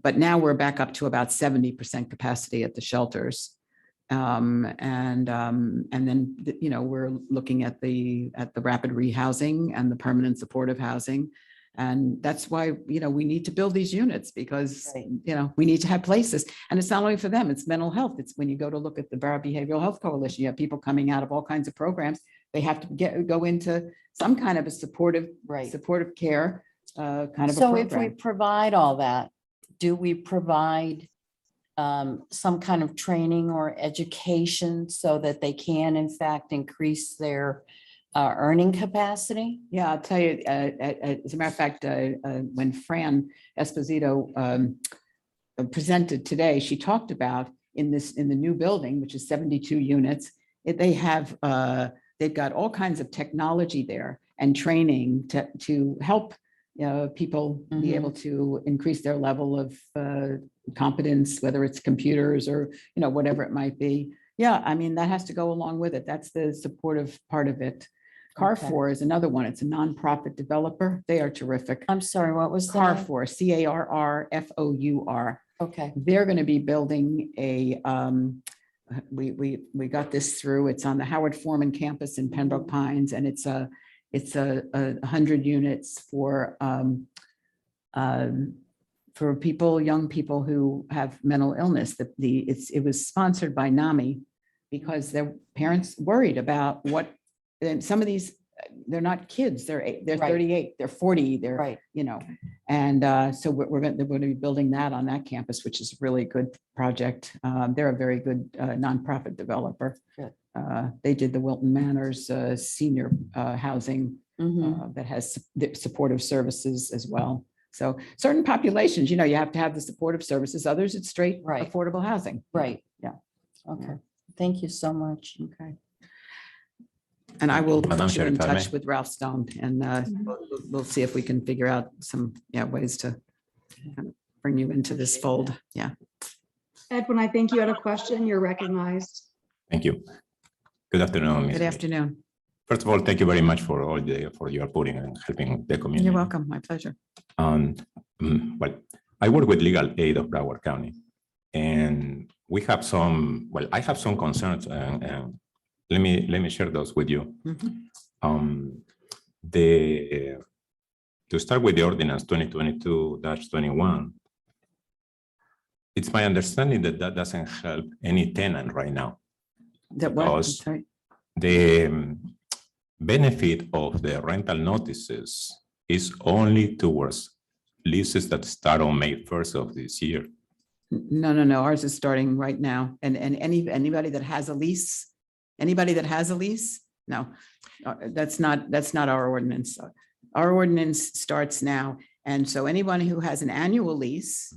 But now we're back up to about 70% capacity at the shelters. And then, we're looking at the rapid rehousing and the permanent supportive housing. And that's why, we need to build these units because, Right. we need to have places. And it's not only for them, it's mental health. It's when you go to look at the Barra Behavioral Health Coalition, you have people coming out of all kinds of programs. They have to go into some kind of a supportive care, kind of a So if we program. provide all that, do we provide some kind of training or education so that they can in fact increase their earning capacity? Yeah, I'll tell you, as a matter of fact, when Fran Esposito presented today, she talked about in the new building, which is 72 units, they've got all kinds of technology there and training to help people be able to increase their level of competence, whether it's computers or, whatever it might be. Yeah, I mean, that has to go along with it. That's the supportive part of it. Carrefour is another one. It's a nonprofit developer. They are terrific. I'm sorry, what was the name? Carrefour, CARRFOUR. Okay. They're going to be building we got this through. It's on the Howard Foreman campus in Pembroke Pines, and it's a 100 units for young people who have mental illness. It was sponsored by NAMI because their parents worried about and some of these, they're not kids, they're Right. 38, they're 40, they're, Right. and so they're going to be building that on that campus, which is a really good project. They're a very good nonprofit developer. Good. They did the Wilton Manors senior housing Mhm. that has supportive services as well. So certain populations, you have to have the supportive services. Others, it's straight Right. affordable housing. Right. Yeah. Okay. Thank you so much. Okay. And I will Madam put you Chair, in if I touch may. with Ralph Stone and we'll see if we can figure out some ways to kind of bring you into this Appreciate fold. that. Yeah. Edwin, I think you had a question. You're recognized. Thank you. Good afternoon. Ms. Good Lee. afternoon. First of all, thank you very much for all the effort you are putting and helping the community. You're welcome. My pleasure. Well, I work with Legal Aid of Broward County, and we have I have some concerns, and let me share those with you. Mhm. To start with the ordinance 2022-21, it's my understanding that doesn't help any tenant right now. That what? I'm Because sorry. the benefit of the rental notices is only towards leases that start on May 1st of this year. No. Ours is starting right now. And anybody that has a lease, no, that's not our ordinance. Our ordinance starts now. And so anyone who has an annual lease,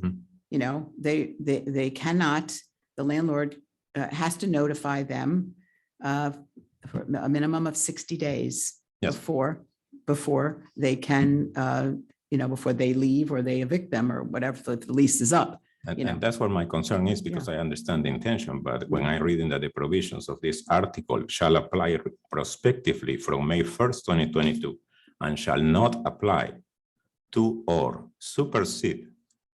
they cannot, the landlord has to notify them for a minimum of 60 days Yes. before they can, before they leave or they evict them or whatever, if the lease is up. And that's what my concern is, because I understand the intention, but when I read in that the provisions of this article shall apply prospectively from May 1st, 2022, and shall not apply to or supersede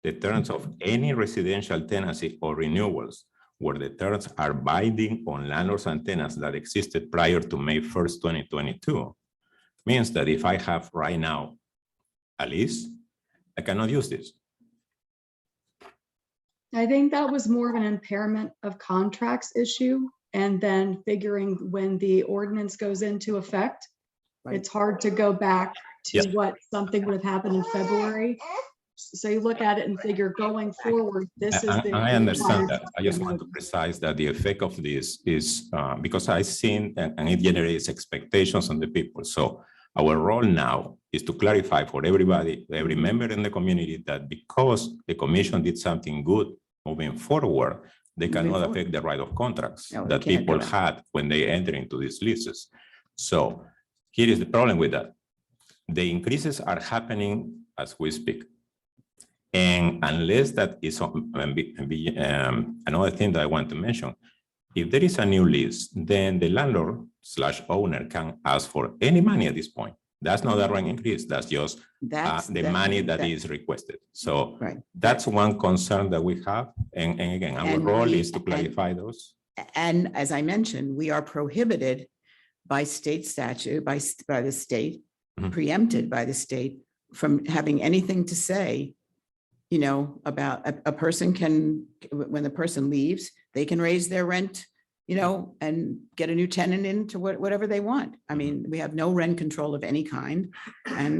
the terms of any residential tenancy or renewals where the terms are binding on landlords and tenants that existed prior to May 1st, 2022, means that if I have right now a lease, I cannot use this. I think that was more of an impairment of contracts issue, and then figuring when the ordinance goes into effect, It's hard to go back to Yes. what something would have happened in February. So you look at it and figure going forward, this is the. I understand that. I just required- want to precise that the effect of this is because I've seen and it generates expectations on the people. So our role now is to clarify for everybody, every member in the community, that because the commission did something good moving forward, they Moving cannot forward. affect the right of contracts No, they that can't do people that. had when they enter into these leases. So here is the problem with that. The increases are happening as we speak. And unless that is another thing that I want to mention, if there is a new lease, then the landlord/owner can ask for any money at this point. That's not a rent increase. That's just the money that is requested. So Right. that's one concern that we have. And again, our And role we- is to clarify those. And as I mentioned, we are prohibited by state statute, by the state, Mhm. preempted by the state from having anything to say, you know, about a person can, when the person leaves, they can raise their rent, you know, and get a new tenant into whatever they want. I mean, we have no rent control of any kind. And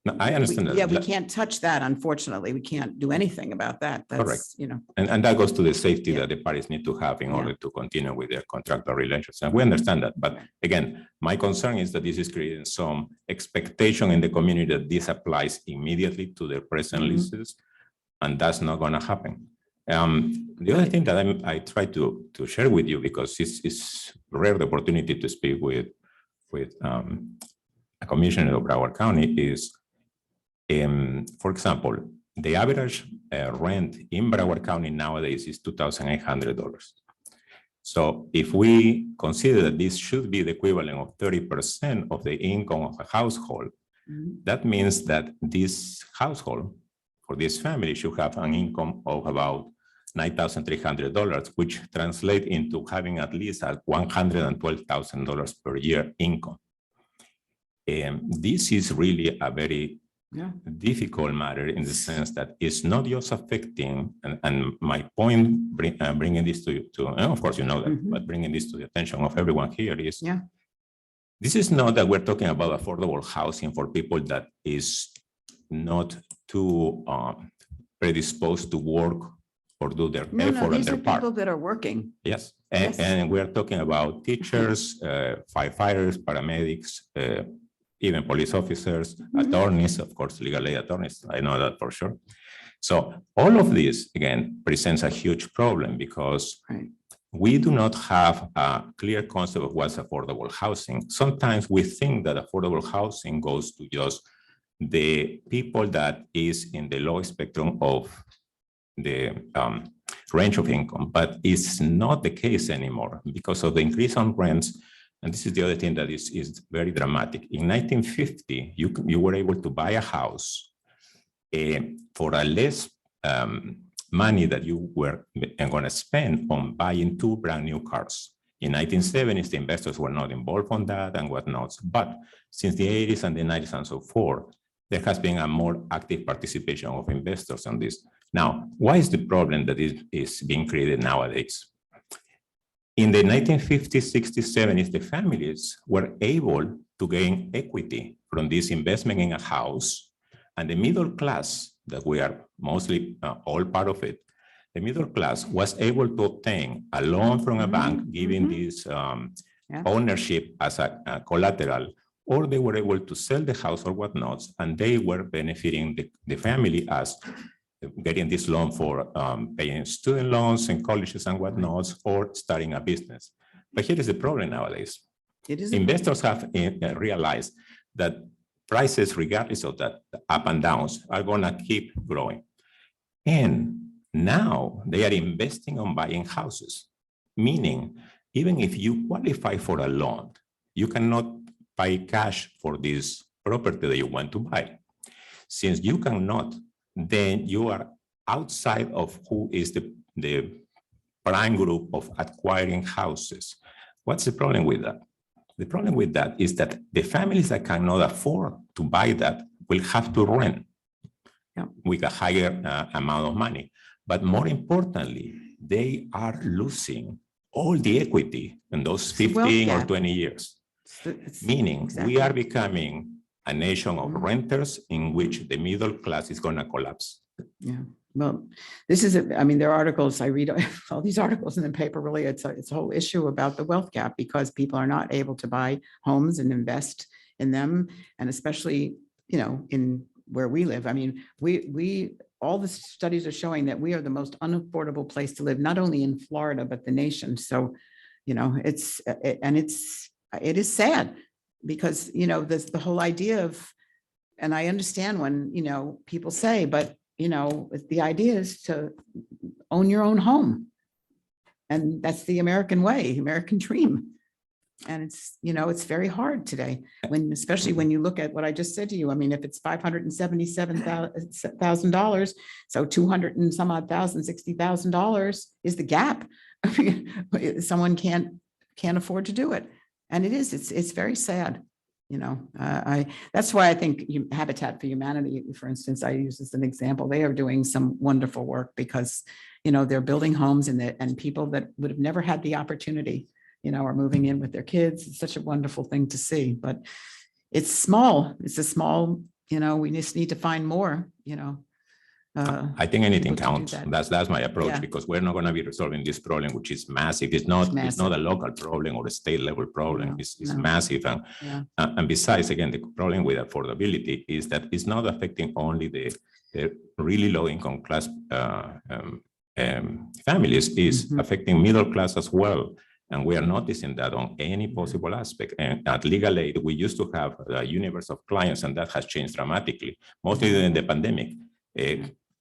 No, I understand that. yeah, we can't touch that, unfortunately. We can't do anything about that. Correct. That's, you know. And that goes to the safety Yeah. that the parties need to have in Yeah. order to continue with their contractual relations. And we understand that. But again, my concern is that this is creating some expectation in the community that this applies immediately to their present Mhm. leases. And that's not going to happen. The other thing that I try to share with you, because it's rare the opportunity to speak with a commissioner of Broward County, is, for example, the average rent in Broward County nowadays is $2,800. So if we consider that this should be the equivalent of 30% of the income of a household, Mhm. that means that this household, for this family, should have an income of about $9,300, which translates into having at least a $112,000 per year income. This is really a very Yeah. difficult matter in the sense that it's not just affecting, and my point bringing this to and of course you know that, Mhm. but bringing this to the attention of everyone here is, Yeah. this is not that we're talking about affordable housing for people that is not too predisposed to work or do their No, effort on these their are part. people that are working. Yes, Yes. and we're talking about teachers, firefighters, paramedics, even police officers, Mhm. attorneys, of course, legal aid attorneys. I know that for sure. So all of this, again, presents a huge problem because Right. we do not have a clear concept of what's affordable housing. Sometimes we think that affordable housing goes to just the people that is in the low spectrum of the range of income, but it's not the case anymore because of the increase on rents. And this is the other thing that is very dramatic. In 1950, you were able to buy a house for a less money that you were going to spend on buying 2 brand new cars. In 1970s, the investors were not involved on that and whatnot. But since the 80s and the 90s and so forth, there has been a more active participation of investors on this. Now, why is the problem that is being created nowadays? In the 1950s, 60s, 70s, the families were able to gain equity from this investment in a house, and the middle class, that we are mostly all part of it, the middle class was able to obtain a loan from a bank, giving this Yeah. ownership as a collateral, or they were able to sell the house or whatnot, and they were benefiting the family as getting this loan for paying student loans and colleges and whatnot, or starting a business. But here is the problem nowadays. It is. Investors have realized that prices, regardless of that, the up and downs, are going to keep growing. And now they are investing on buying houses, meaning even if you qualify for a loan, you cannot buy cash for this property that you want to buy. Since you cannot, then you are outside of who is the prime group of acquiring houses. What's the problem with that? The problem with that is that the families that cannot afford to buy that will have to rent with a higher amount of money. But more importantly, they are losing all the equity in those 15 or gap. 20 years. Meaning, we exactly. are becoming a nation of Mhm. renters in which the middle class is going to collapse. Yeah, well, this is, I mean, there are articles, I read all these articles in the paper, really, it's a whole issue about the wealth gap because people are not able to buy homes and invest in them. And especially, in where we live, I mean, all the studies are showing that we are the most unaffordable place to live, not only in Florida, but the nation. So, it is sad because, the whole idea of, and I understand when, people say, but, the idea is to own your own home. And that's the American way, American dream. And it's very hard today, especially when you look at what I just said to you. I mean, if it's $577,000, so 200 and some odd thousand, $60,000 is the gap. Someone can't afford to do it. And it's very sad. That's why I think Habitat for Humanity, for instance, I use as an example, they are doing some wonderful work because, they're building homes and people that would have never had the opportunity, are moving in with their kids. It's such a wonderful thing to see, but it's small. It's a small, we just need to find more, I think anything people to do counts. that. That's my approach Yeah. because we're not going to be resolving this problem, which is massive. It's not a local problem or a state level problem. No, It's no. massive. Yeah. And besides, again, the problem with affordability is that it's not affecting only the really low income class families, is Mhm. affecting middle class as well. And we are noticing that on any possible aspect. And at Legal Aid, we used to have a universe of clients, and that has changed dramatically, mostly during the pandemic.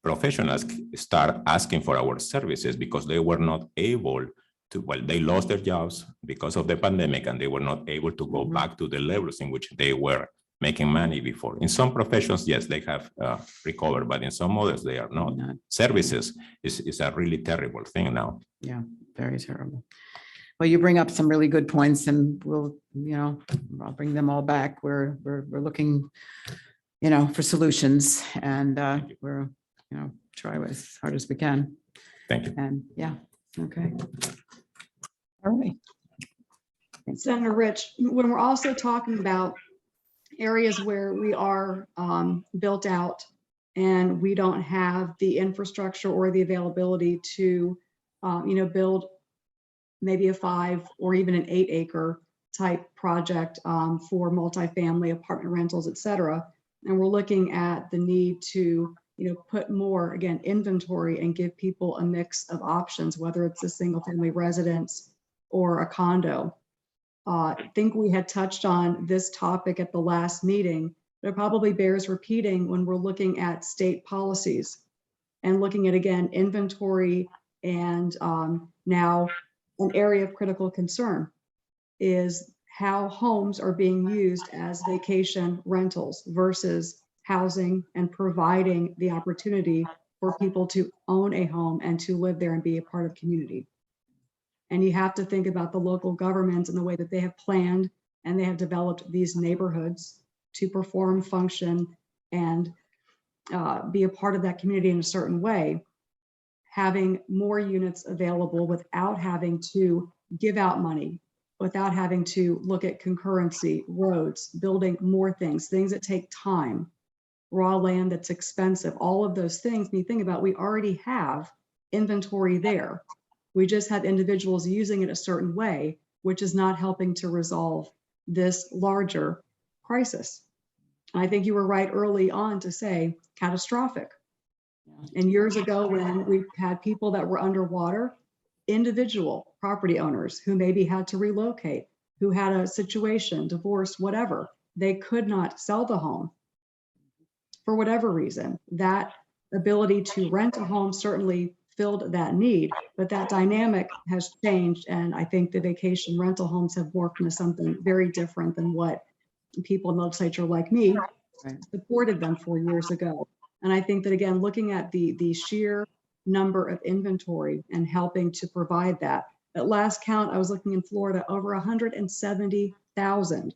Professionals start asking for our services because they were not able to, they lost their jobs because of the pandemic, and they were not able to go back to the levels in which they were making money before. In some professions, yes, they have recovered, but in some others, they are not. Services is a really terrible thing now. Yeah, very terrible. Well, you bring up some really good points, and we'll, I'll bring them all back. We're looking, for solutions, and we're, try as hard as we can. Thank you. And yeah, okay. All right. Senator Rich, when we're also talking about areas where we are built out and we don't have the infrastructure or the availability to, build maybe a 5 or even an 8 acre type project for multifamily apartment rentals, et cetera. And we're looking at the need to, put more, again, inventory and give people a mix of options, whether it's a single family residence or a condo. I think we had touched on this topic at the last meeting, but it probably bears repeating when we're looking at state policies and looking at, again, inventory and now an area of critical concern is how homes are being used as vacation rentals versus housing and providing the opportunity for people to own a home and to live there and be a part of community. And you have to think about the local governments and the way that they have planned and they have developed these neighborhoods to perform, function, and be a part of that community in a certain way. Having more units available without having to give out money, without having to look at concurrency, roads, building more things that take time, raw land that's expensive, all of those things. When you think about, we already have inventory there. We just have individuals using it a certain way, which is not helping to resolve this larger crisis. I think you were right early on to say catastrophic. And years ago, when we had people that were underwater, individual property owners who maybe had to relocate, who had a situation, divorce, whatever, they could not sell the home for whatever reason. That ability to rent a home certainly filled that need, but that dynamic has changed. And I think the vacation rental homes have morphed into something very different than what people in the legislature like me supported them for years ago. And I think that, again, looking at the sheer number of inventory and helping to provide that. At last count, I was looking in Florida, over 170,000.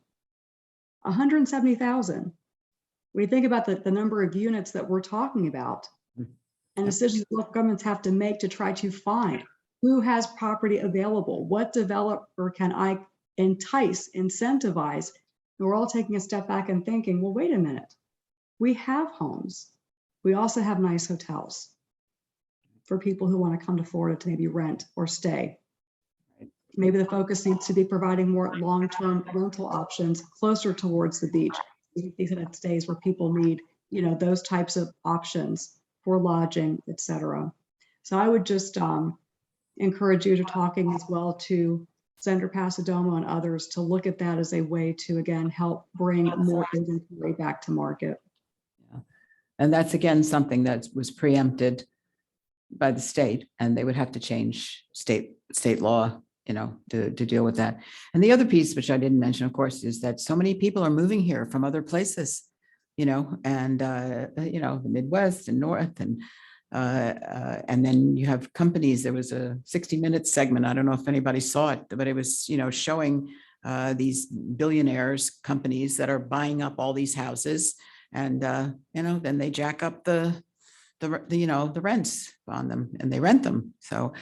170,000. When you think about the number of units that we're talking about and decisions local governments have to make to try to find who has property available, what developer can I entice, incentivize. And we're all taking a step back and thinking, well, wait a minute. We have homes. We also have nice hotels for people who want to come to Florida to maybe rent or stay. Maybe the focus needs to be providing more long-term rental options closer towards the beach. These are the days where people need, those types of options for lodging, et cetera. So I would just encourage you to talking as well to Senator Pasadomo and others to look at that as a way to, again, help bring more inventory back to market. And that's again, something that was preempted by the state, and they would have to change state law, to deal with that. And the other piece, which I didn't mention, of course, is that so many people are moving here from other places, and the Midwest and North, and then you have companies. There was a 60 Minutes segment. I don't know if anybody saw it, but it was, showing these billionaires companies that are buying up all these houses, and then they jack up the rents on them, and they rent them. So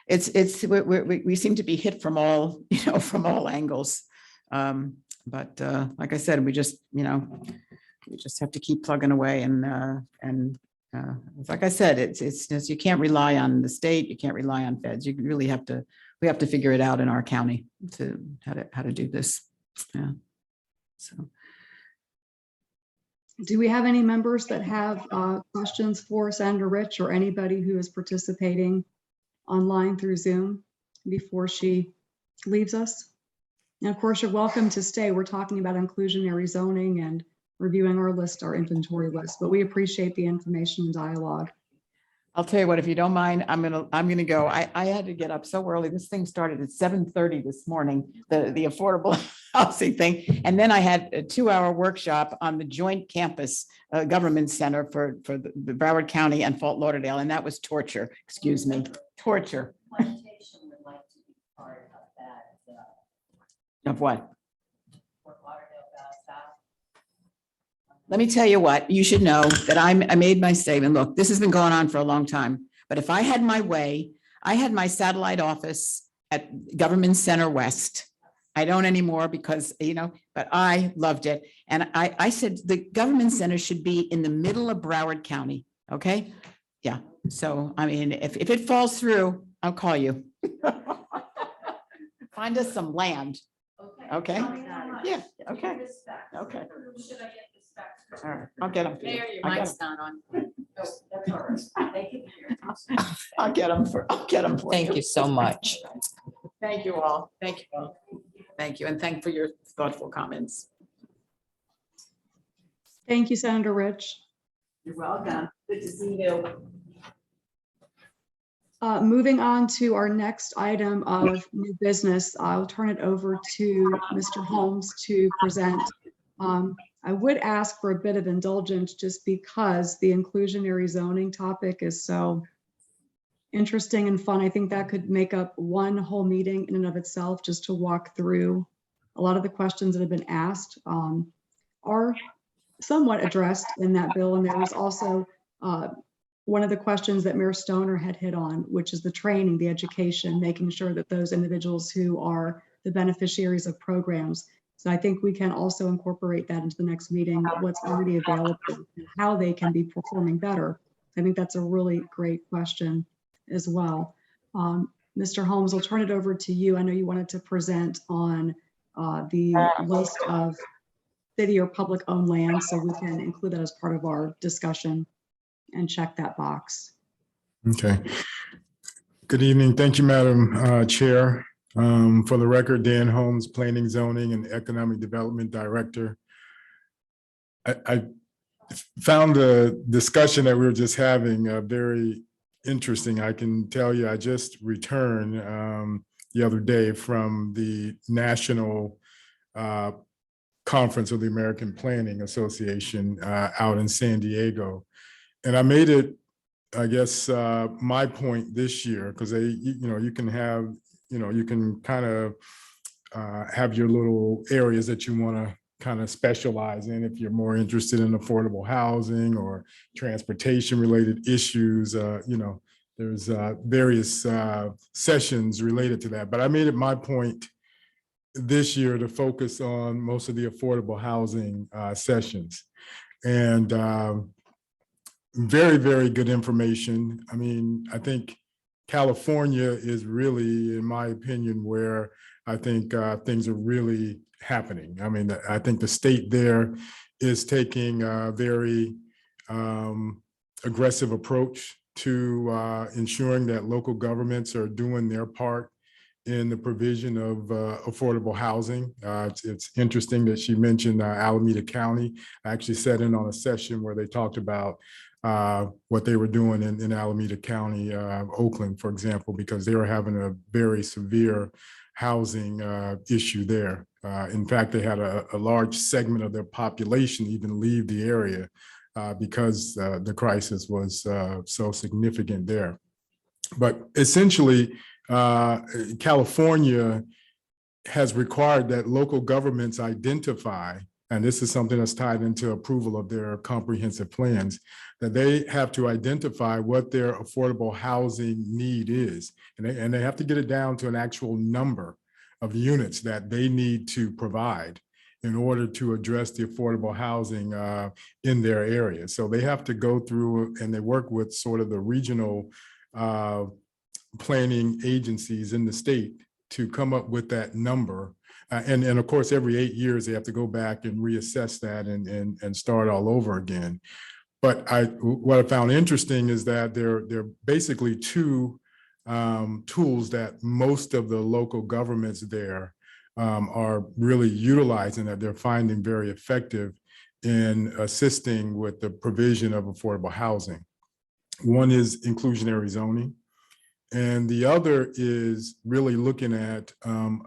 we seem to be hit from all, from all angles. But like I said, we just have to keep plugging away, and like I said, it's just, you can't rely on the state, you can't rely on feds. You really have to, we have to figure it out in our county to how to do this. Yeah. So. Do we have any members that have questions for Senator Rich or anybody who is participating online through Zoom before she leaves us? And of course, you're welcome to stay. We're talking about inclusionary zoning and reviewing our list, our inventory list, but we appreciate the information and dialogue. I'll tell you what, if you don't mind, I'm gonna go. I had to get up so early. This thing started at 7:30 this morning, the affordable housing thing. And then I had a 2-hour workshop on the joint campus government center for the Broward County and Fort Lauderdale. And that was torture, excuse me, torture. Plantation would like to be part of that. Of what? Fort Lauderdale South. Let me tell you what, you should know that I made my statement. Look, this has been going on for a long time, but if I had my way, I had my satellite office at Government Center West. I don't anymore because, but I loved it. And I said the government center should be in the middle of Broward County. Okay. Yeah. So, I mean, if it falls through, I'll call you. Find us some land. Okay. Yeah. Okay. Okay. All right, I'll get them. Mayor, your mic's not on. I'll get them for you. Thank you so much. Thank you all. Thank you all. Thank you. And thank for your thoughtful comments. Thank you, Senator Rich. You're welcome. Good to see you. Moving on to our next item of new business, I'll turn it over to Mr. Holmes to present. I would ask for a bit of indulgence just because the inclusionary zoning topic is so interesting and fun. I think that could make up one whole meeting in and of itself, just to walk through a lot of the questions that have been asked are somewhat addressed in that bill. And there was also one of the questions that Mayor Stoner had hit on, which is the training, the education, making sure that those individuals who are the beneficiaries of programs. So I think we can also incorporate that into the next meeting, what's already available and how they can be performing better. I think that's a really great question as well. Mr. Holmes, I'll turn it over to you. I know you wanted to present on the list of city or public owned land, so we can include that as part of our discussion and check that box. Okay. Good evening. Thank you, Madam Chair. For the record, Dan Holmes, Planning, Zoning, and Economic Development Director. I found the discussion that we were just having very interesting. I can tell you, I just returned the other day from the National Conference of the American Planning Association out in San Diego. And I made it, I guess, my point this year, because you can have, you can kind of have your little areas that you want to kind of specialize in if you're more interested in affordable housing or transportation related issues. There's various sessions related to that. But I made it my point this year to focus on most of the affordable housing sessions. And very, very good information. I mean, I think California is really, in my opinion, where I think things are really happening. I mean, I think the state there is taking a very aggressive approach to ensuring that local governments are doing their part in the provision of affordable housing. It's interesting that she mentioned Alameda County. I actually sat in on a session where they talked about what they were doing in Alameda County, Oakland, for example, because they were having a very severe housing issue there. In fact, they had a large segment of their population even leave the area because the crisis was so significant there. But essentially, California has required that local governments identify, and this is something that's tied into approval of their comprehensive plans, that they have to identify what their affordable housing need is. And they have to get it down to an actual number of units that they need to provide in order to address the affordable housing in their area. So they have to go through and they work with sort of the regional planning agencies in the state to come up with that number. And of course, every 8 years, they have to go back and reassess that and start all over again. But what I found interesting is that there are basically two tools that most of the local governments there are really utilizing, that they're finding very effective in assisting with the provision of affordable housing. One is inclusionary zoning. And the other is really looking at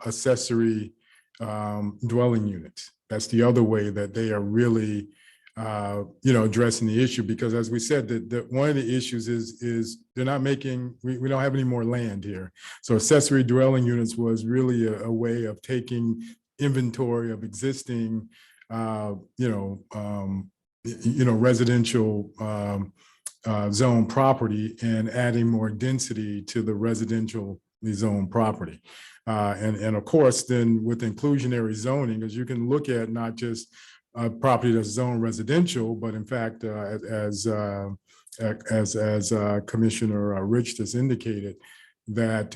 accessory dwelling units. That's the other way that they are really, addressing the issue. Because as we said, that one of the issues is they're not making, we don't have any more land here. So accessory dwelling units was really a way of taking inventory of existing, residential zone property and adding more density to the residential zone property. And of course, then with inclusionary zoning, as you can look at not just property that's zoned residential, but in fact, as Commissioner Rich has indicated, that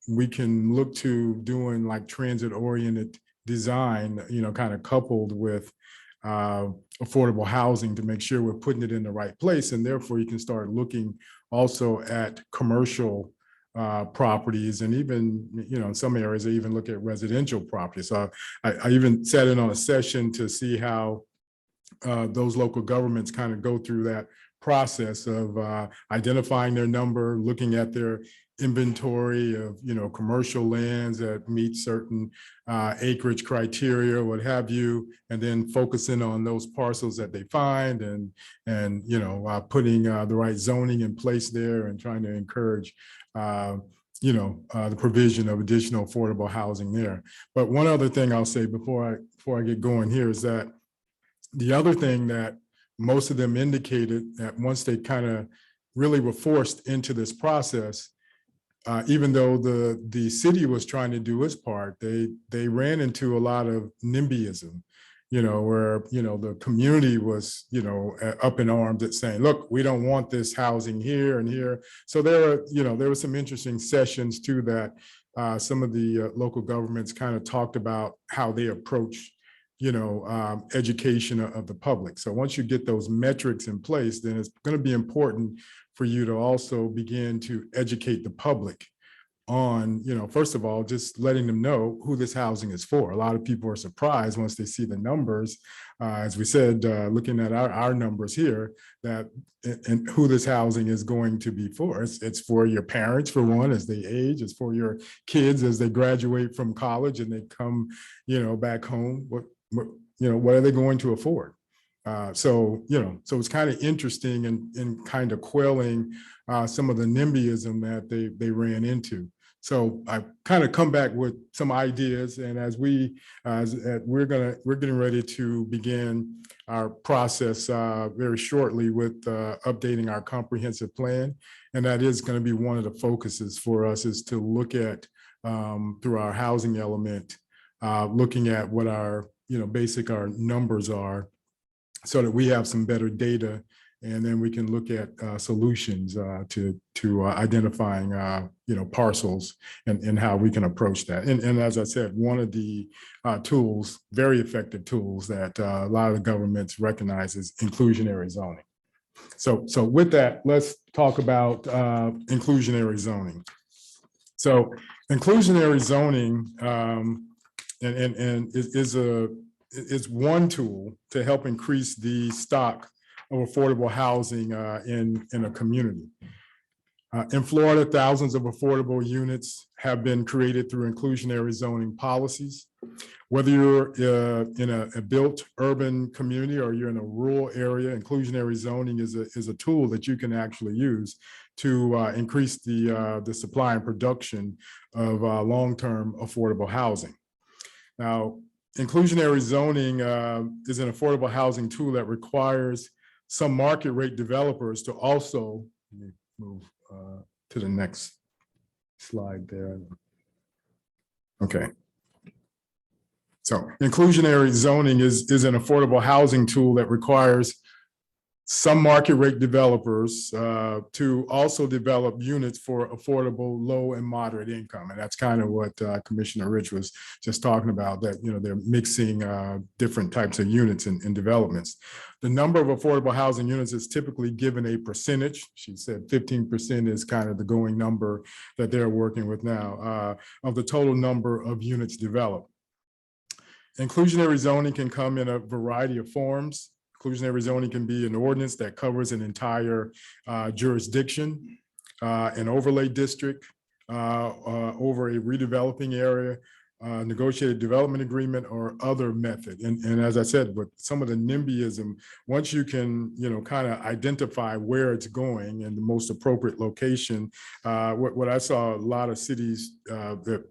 we can look to doing like transit-oriented design, kind of coupled with affordable housing to make sure we're putting it in the right place. And therefore you can start looking also at commercial properties, and even, in some areas, they even look at residential properties. So I even sat in on a session to see how those local governments kind of go through that process of identifying their number, looking at their inventory of, commercial lands that meet certain acreage criteria, what have you, and then focusing on those parcels that they find and putting the right zoning in place there and trying to encourage the provision of additional affordable housing there. But one other thing I'll say before I get going here is that the other thing that most of them indicated, that once they kind of really were forced into this process, even though the city was trying to do its part, they ran into a lot of NIMBYism, where, the community was, up in arms at saying, look, we don't want this housing here and here. So there were some interesting sessions too that some of the local governments kind of talked about how they approach, education of the public. So once you get those metrics in place, then it's going to be important for you to also begin to educate the public on, first of all, just letting them know who this housing is for. A lot of people are surprised once they see the numbers, as we said, looking at our numbers here, that and who this housing is going to be for. It's for your parents, for one, as they age. It's for your kids as they graduate from college and they come, back home. What are they going to afford? So it's kind of interesting and kind of quelling some of the NIMBYism that they ran into. So I kind of come back with some ideas, and as we're getting ready to begin our process very shortly with updating our comprehensive plan, and that is going to be one of the focuses for us, is to look at through our housing element, looking at what our, our numbers are so that we have some better data, and then we can look at solutions to identifying, parcels and how we can approach that. And as I said, one of the tools, very effective tools that a lot of the governments recognize is inclusionary zoning. So with that, let's talk about inclusionary zoning. So inclusionary zoning is one tool to help increase the stock of affordable housing in a community. In Florida, thousands of affordable units have been created through inclusionary zoning policies. Whether you're in a built urban community or you're in a rural area, inclusionary zoning is a tool that you can actually use to increase the supply and production of long-term affordable housing. Now, inclusionary zoning is an affordable housing tool that requires some market rate developers to also, let me move to the next slide there. Okay. So inclusionary zoning is an affordable housing tool that requires some market rate developers to also develop units for affordable low and moderate income. And that's kind of what Commissioner Rich was just talking about, that, they're mixing different types of units in developments. The number of affordable housing units is typically given a percentage. She said 15% is kind of the going number that they're working with now of the total number of units developed. Inclusionary zoning can come in a variety of forms. Inclusionary zoning can be an ordinance that covers an entire jurisdiction, an overlay district over a redeveloping area, negotiated development agreement, or other method. And as I said, with some of the NIMBYism, once you can, kind of identify where it's going and the most appropriate location, what I saw a lot of cities that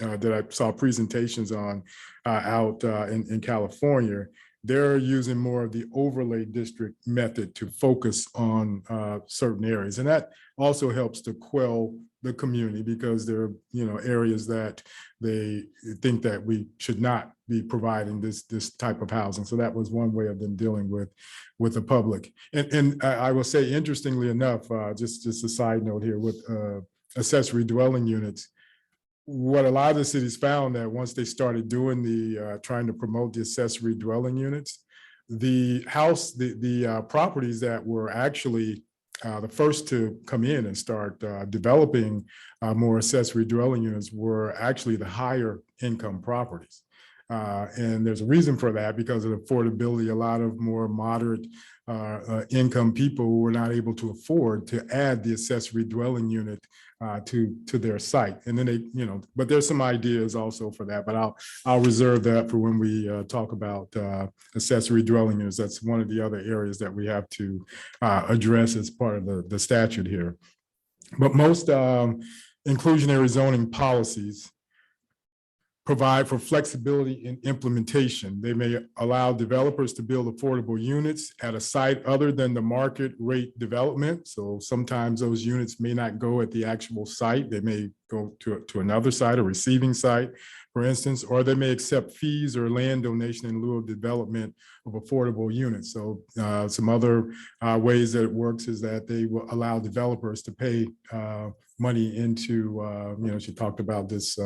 I saw presentations on out in California, they're using more of the overlay district method to focus on certain areas. And that also helps to quell the community, because there are, areas that they think that we should not be providing this type of housing. So that was one way of them dealing with the public. And I will say, interestingly enough, just a side note here with accessory dwelling units, what a lot of the cities found that once they started doing trying to promote the accessory dwelling units, the properties that were actually the first to come in and start developing more accessory dwelling units were actually the higher income properties. And there's a reason for that, because of affordability. A lot of more moderate income people were not able to afford to add the accessory dwelling unit to their site. And then they, but there's some ideas also for that, but I'll reserve that for when we talk about accessory dwelling units. That's one of the other areas that we have to address as part of the statute here. But most inclusionary zoning policies provide for flexibility in implementation. They may allow developers to build affordable units at a site other than the market rate development. So sometimes those units may not go at the actual site. They may go to another site, a receiving site, for instance, or they may accept fees or land donation in lieu of development of affordable units. So some other ways that it works is that they will allow developers to pay money into, she talked about this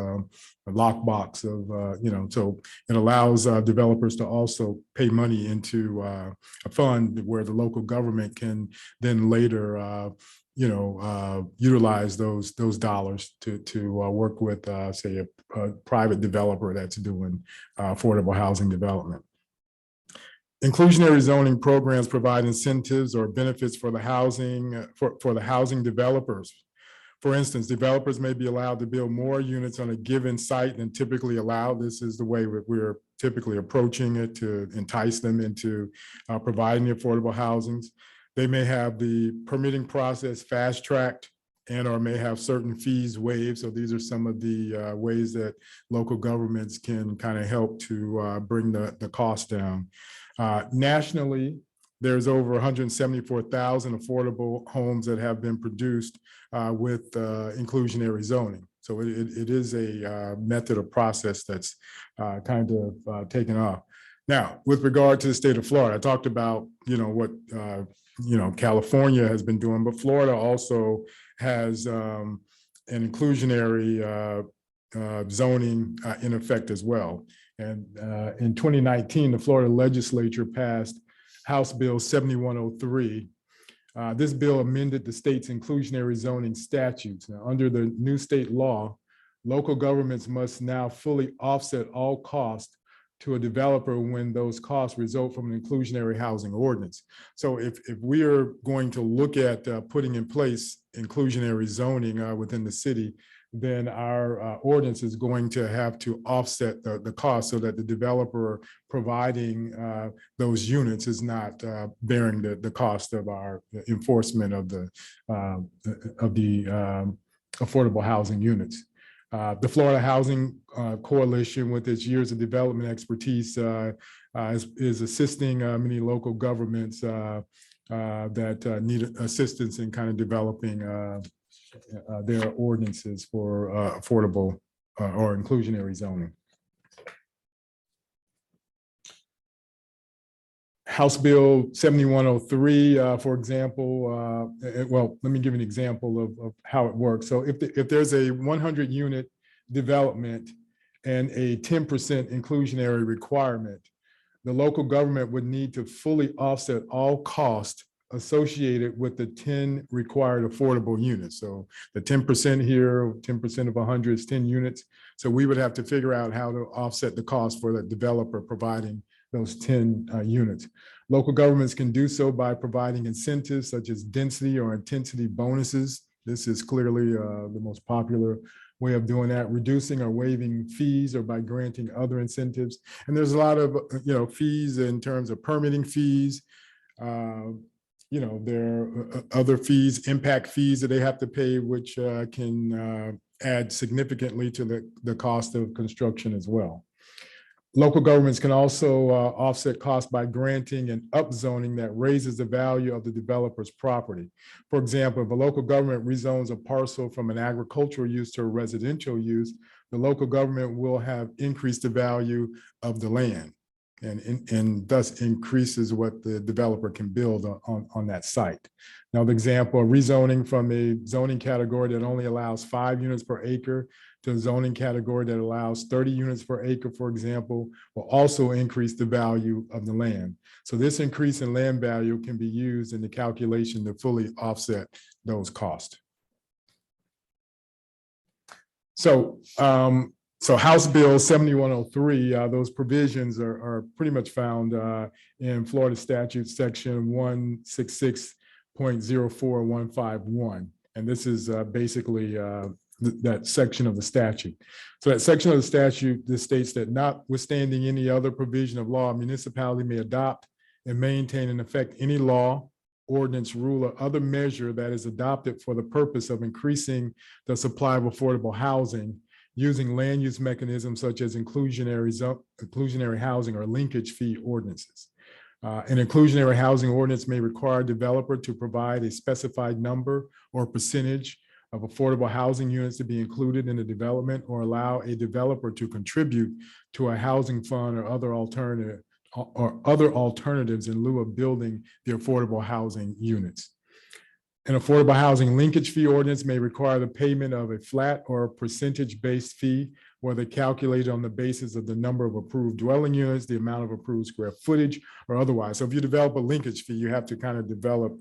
lockbox of, so it allows developers to also pay money into a fund where the local government can then later utilize those dollars to work with, say, a private developer that's doing affordable housing development. Inclusionary zoning programs provide incentives or benefits for the housing for the housing developers. For instance, developers may be allowed to build more units on a given site than typically allowed. This is the way we're typically approaching it, to entice them into providing the affordable housings. They may have the permitting process fast-tracked and or may have certain fees waived. So these are some of the ways that local governments can kind of help to bring the cost down. Nationally, there's over 174,000 affordable homes that have been produced with inclusionary zoning. So it is a method or process that's kind of taken off. Now, with regard to the state of Florida, I talked about, what, California has been doing, but Florida also has an inclusionary zoning in effect as well. And in 2019, the Florida legislature passed House Bill 7103. This bill amended the state's inclusionary zoning statutes. Now, under the new state law, local governments must now fully offset all costs to a developer when those costs result from an inclusionary housing ordinance. So if we are going to look at putting in place inclusionary zoning within the city, then our ordinance is going to have to offset the cost so that the developer providing those units is not bearing the cost of our enforcement of the affordable housing units. The Florida Housing Coalition, with its years of development expertise, is assisting many local governments that need assistance in kind of developing their ordinances for affordable or inclusionary zoning. House Bill 7103, for example, well, let me give an example of how it works. So if there's a 100 unit development and a 10% inclusionary requirement, the local government would need to fully offset all costs associated with the 10 required affordable units. So the 10% here, 10% of 100 is 10 units. So we would have to figure out how to offset the cost for the developer providing those 10 units. Local governments can do so by providing incentives such as density or intensity bonuses. This is clearly the most popular way of doing that, reducing or waiving fees or by granting other incentives. And there's a lot of fees in terms of permitting fees. There are other fees, impact fees that they have to pay, which can add significantly to the cost of construction as well. Local governments can also offset costs by granting an upzoning that raises the value of the developer's property. For example, if a local government rezones a parcel from an agricultural use to a residential use, the local government will have increased the value of the land and thus increases what the developer can build on that site. Now, the example of rezoning from a zoning category that only allows 5 units per acre to a zoning category that allows 30 units per acre, for example, will also increase the value of the land. So this increase in land value can be used in the calculation to fully offset those costs. So House Bill 7103, those provisions are pretty much found in Florida Statute Section 166.04151. And this is basically that section of the statute. So that section of the statute, this states that notwithstanding any other provision of law, a municipality may adopt and maintain in effect any law, ordinance, rule, or other measure that is adopted for the purpose of increasing the supply of affordable housing using land use mechanisms such as inclusionary housing or linkage fee ordinances. An inclusionary housing ordinance may require a developer to provide a specified number or percentage of affordable housing units to be included in the development, or allow a developer to contribute to a housing fund or other alternatives in lieu of building the affordable housing units. An affordable housing linkage fee ordinance may require the payment of a flat or percentage-based fee, whether calculated on the basis of the number of approved dwelling units, the amount of approved square footage, or otherwise. So if you develop a linkage fee, you have to kind of develop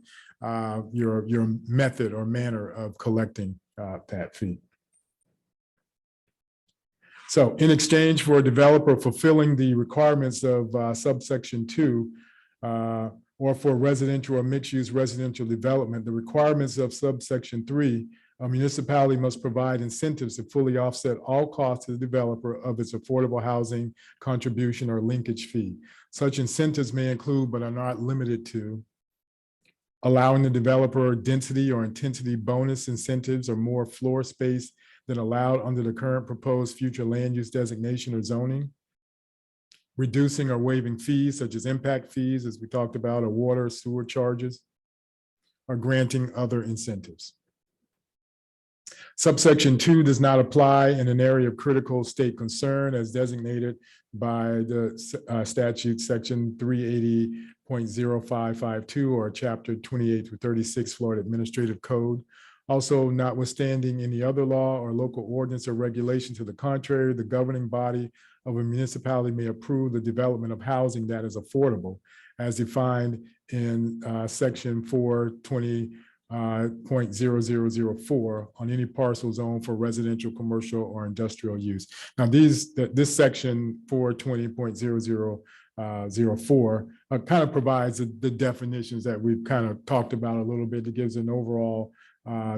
your method or manner of collecting that fee. So in exchange for a developer fulfilling the requirements of subsection 2, or for residential or mixed-use residential development, the requirements of subsection 3, a municipality must provide incentives to fully offset all costs to the developer of its affordable housing contribution or linkage fee. Such incentives may include, but are not limited to, allowing the developer density or intensity bonus incentives or more floor space than allowed under the current proposed future land use designation or zoning, reducing or waiving fees such as impact fees, as we talked about, or water, sewer charges, or granting other incentives. Subsection 2 does not apply in an area of critical state concern as designated by the statute section 380.0552 or chapter 28 through 36 Florida Administrative Code. Also, notwithstanding any other law or local ordinance or regulation to the contrary, the governing body of a municipality may approve the development of housing that is affordable as defined in section 420.0004 on any parcel zone for residential, commercial, or industrial use. Now, this section 420.0004 kind of provides the definitions that we've kind of talked about a little bit. It gives an overall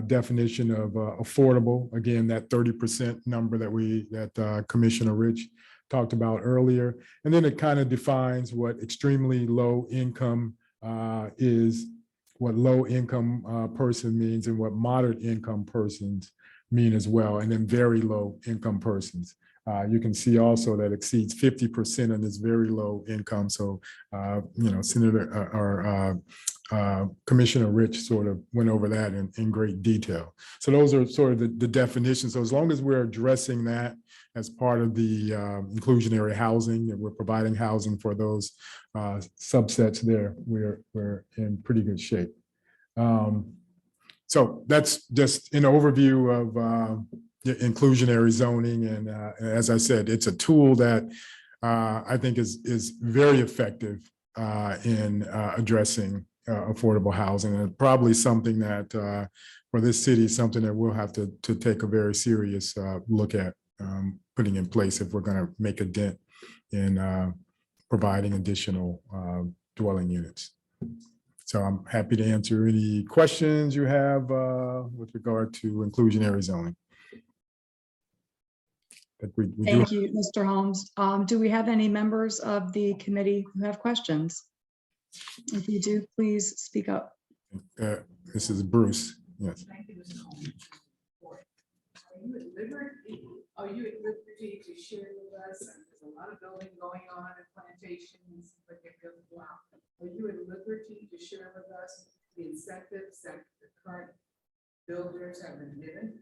definition of affordable. Again, that 30% number that Commissioner Rich talked about earlier. And then it kind of defines what extremely low income is, what low income person means, and what moderate income persons mean as well. And then very low income persons. You can see also that exceeds 50% on this very low income. So, Senator or Commissioner Rich sort of went over that in great detail. So those are sort of the definitions. So as long as we're addressing that as part of the inclusionary housing, and we're providing housing for those subsets there, we're in pretty good shape. So that's just an overview of inclusionary zoning. And as I said, it's a tool that I think is very effective in addressing affordable housing, and probably something that for this city, something that we'll have to take a very serious look at putting in place if we're going to make a dent in providing additional dwelling units. So I'm happy to answer any questions you have with regard to inclusionary zoning. Thank you, Mr. Holmes. Do we have any members of the committee who have questions? If you do, please speak up. This is Bruce. Yes. Are you at liberty to share with us? There's a lot of building going on in Plantations, particularly. Are you at liberty to share with us the incentives that the current builders have been given?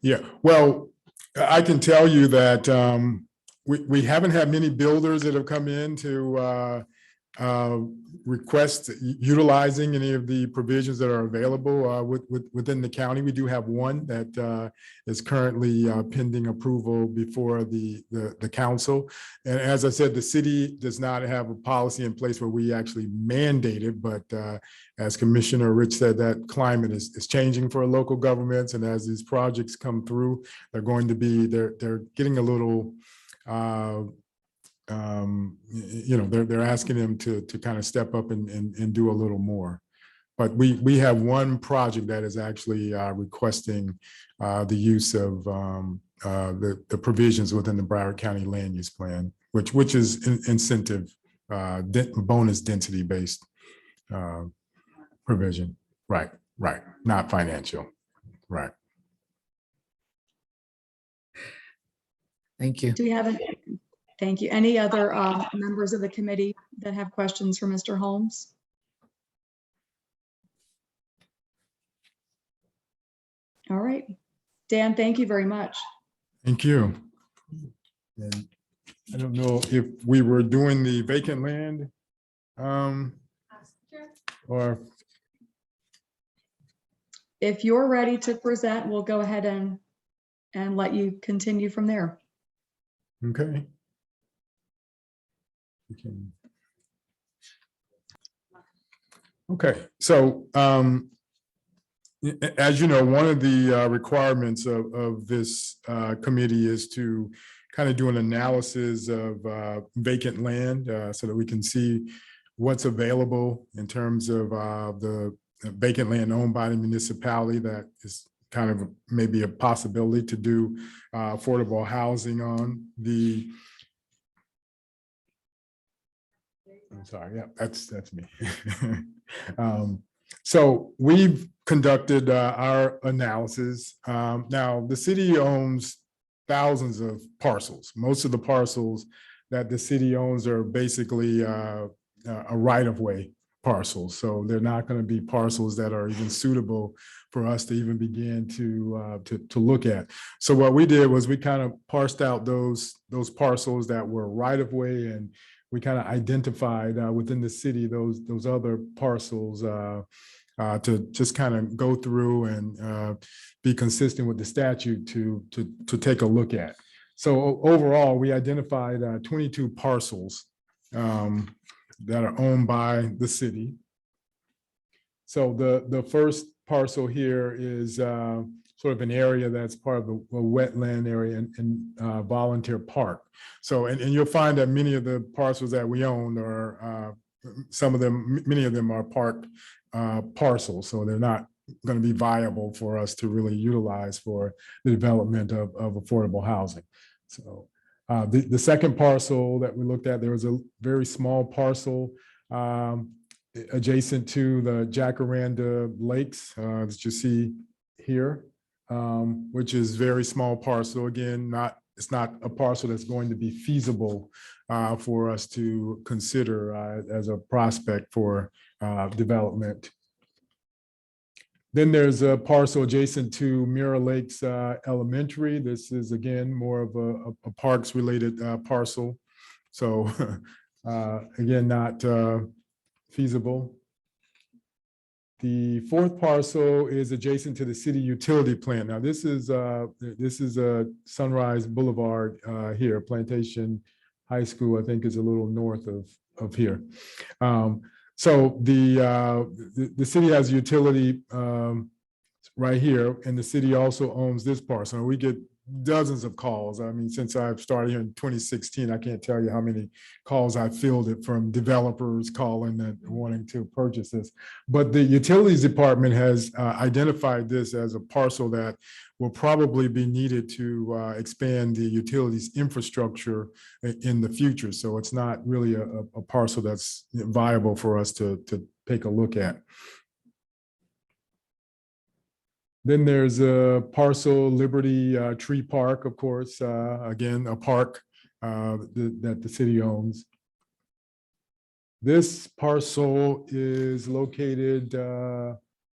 Yeah, well, I can tell you that we haven't had many builders that have come in to request utilizing any of the provisions that are available within the county. We do have one that is currently pending approval before the council. And as I said, the city does not have a policy in place where we actually mandate it, but as Commissioner Rich said, that climate is changing for local governments. And as these projects come through, they're getting a little they're asking them to kind of step up and do a little more. But we have one project that is actually requesting the use of the provisions within the Broward County Land Use Plan, which is incentive bonus density based provision. Right, not financial. Right. Thank you. Do we have any? Thank you. Any other members of the committee that have questions for Mr. Holmes? All right. Dan, thank you very much. Thank you. And I don't know if we were doing the vacant land or. If you're ready to present, we'll go ahead and let you continue from there. Okay. Okay, so as you know, one of the requirements of this committee is to kind of do an analysis of vacant land so that we can see what's available in terms of the vacant land owned by the municipality that is kind of maybe a possibility to do affordable housing on. I'm sorry, yeah, that's me. So we've conducted our analysis. Now, the city owns thousands of parcels. Most of the parcels that the city owns are basically a right-of-way parcels. So they're not going to be parcels that are even suitable for us to even begin to look at. So what we did was we kind of parsed out those parcels that were right of way, and we kind of identified within the city those other parcels to just kind of go through and be consistent with the statute to take a look at. So overall, we identified 22 parcels that are owned by the city. So the first parcel here is sort of an area that's part of the wetland area and volunteer park. So, and you'll find that many of the parcels that we own are, many of them are park parcels. So they're not going to be viable for us to really utilize for the development of affordable housing. So the second parcel that we looked at, there was a very small parcel adjacent to the Jacaranda Lakes, that you see here, which is very small parcel. Again, it's not a parcel that's going to be feasible for us to consider as a prospect for development. Then there's a parcel adjacent to Mirror Lakes Elementary. This is again more of a parks related parcel. So again, not feasible. The fourth parcel is adjacent to the city utility plant. Now this is a Sunrise Boulevard here. Plantation High School, I think, is a little north of here. So the city has utility right here, and the city also owns this parcel. We get dozens of calls. I mean, since I've started here in 2016, I can't tell you how many calls I've fielded from developers calling and wanting to purchase this. But the utilities department has identified this as a parcel that will probably be needed to expand the utilities infrastructure in the future. So it's not really a parcel that's viable for us to take a look at. Then there's a parcel, Liberty Tree Park, of course, again, a park that the city owns. This parcel is located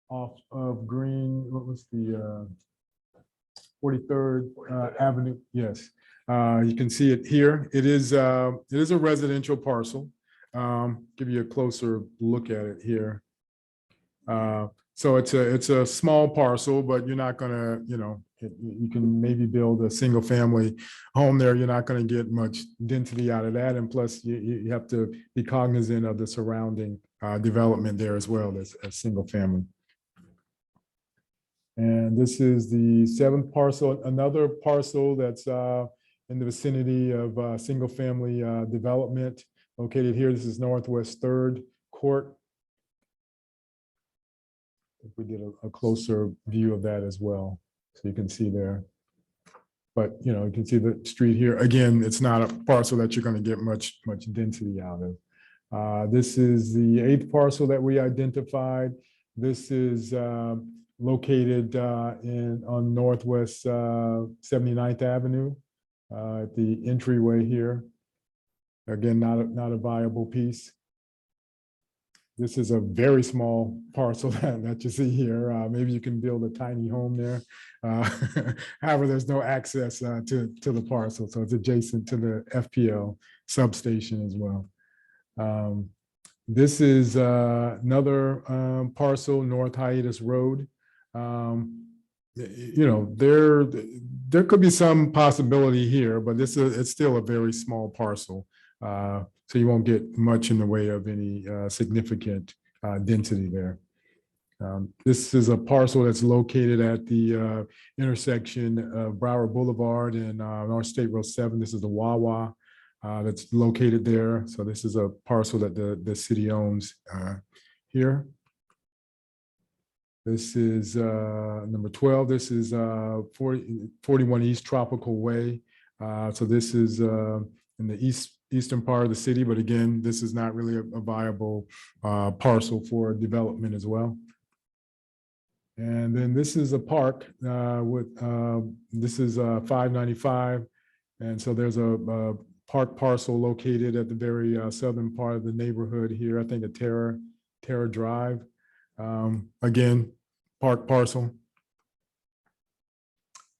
off of Green, what was the 43rd Avenue? Yes, you can see it here. It is a residential parcel. Give you a closer look at it here. So it's a small parcel, but you're not gonna, you can maybe build a single family home there. You're not gonna get much density out of that. And plus you have to be cognizant of the surrounding development there as well as a single family. And this is the seventh parcel, another parcel that's in the vicinity of single family development located here. This is Northwest 3rd Court. If we get a closer view of that as well, so you can see there. But you can see the street here. Again, it's not a parcel that you're going to get much density out of. This is the 8th parcel that we identified. This is located on Northwest 79th Avenue at the entryway here. Again, not a viable piece. This is a very small parcel that you see here. Maybe you can build a tiny home there. However, there's no access to the parcel, so it's adjacent to the FPL substation as well. This is another parcel, North Hiatus Road. There could be some possibility here, but it's still a very small parcel. So you won't get much in the way of any significant density there. This is a parcel that's located at the intersection of Broward Boulevard and North State Road 7. This is the Wawa that's located there. So this is a parcel that the city owns here. This is number 12. This is 41 East Tropical Way. So this is in the eastern part of the city, but again, this is not really a viable parcel for development as well. And then this is a park this is 595. And so there's a park parcel located at the very southern part of the neighborhood here. I think a Terra Drive. Again, park parcel.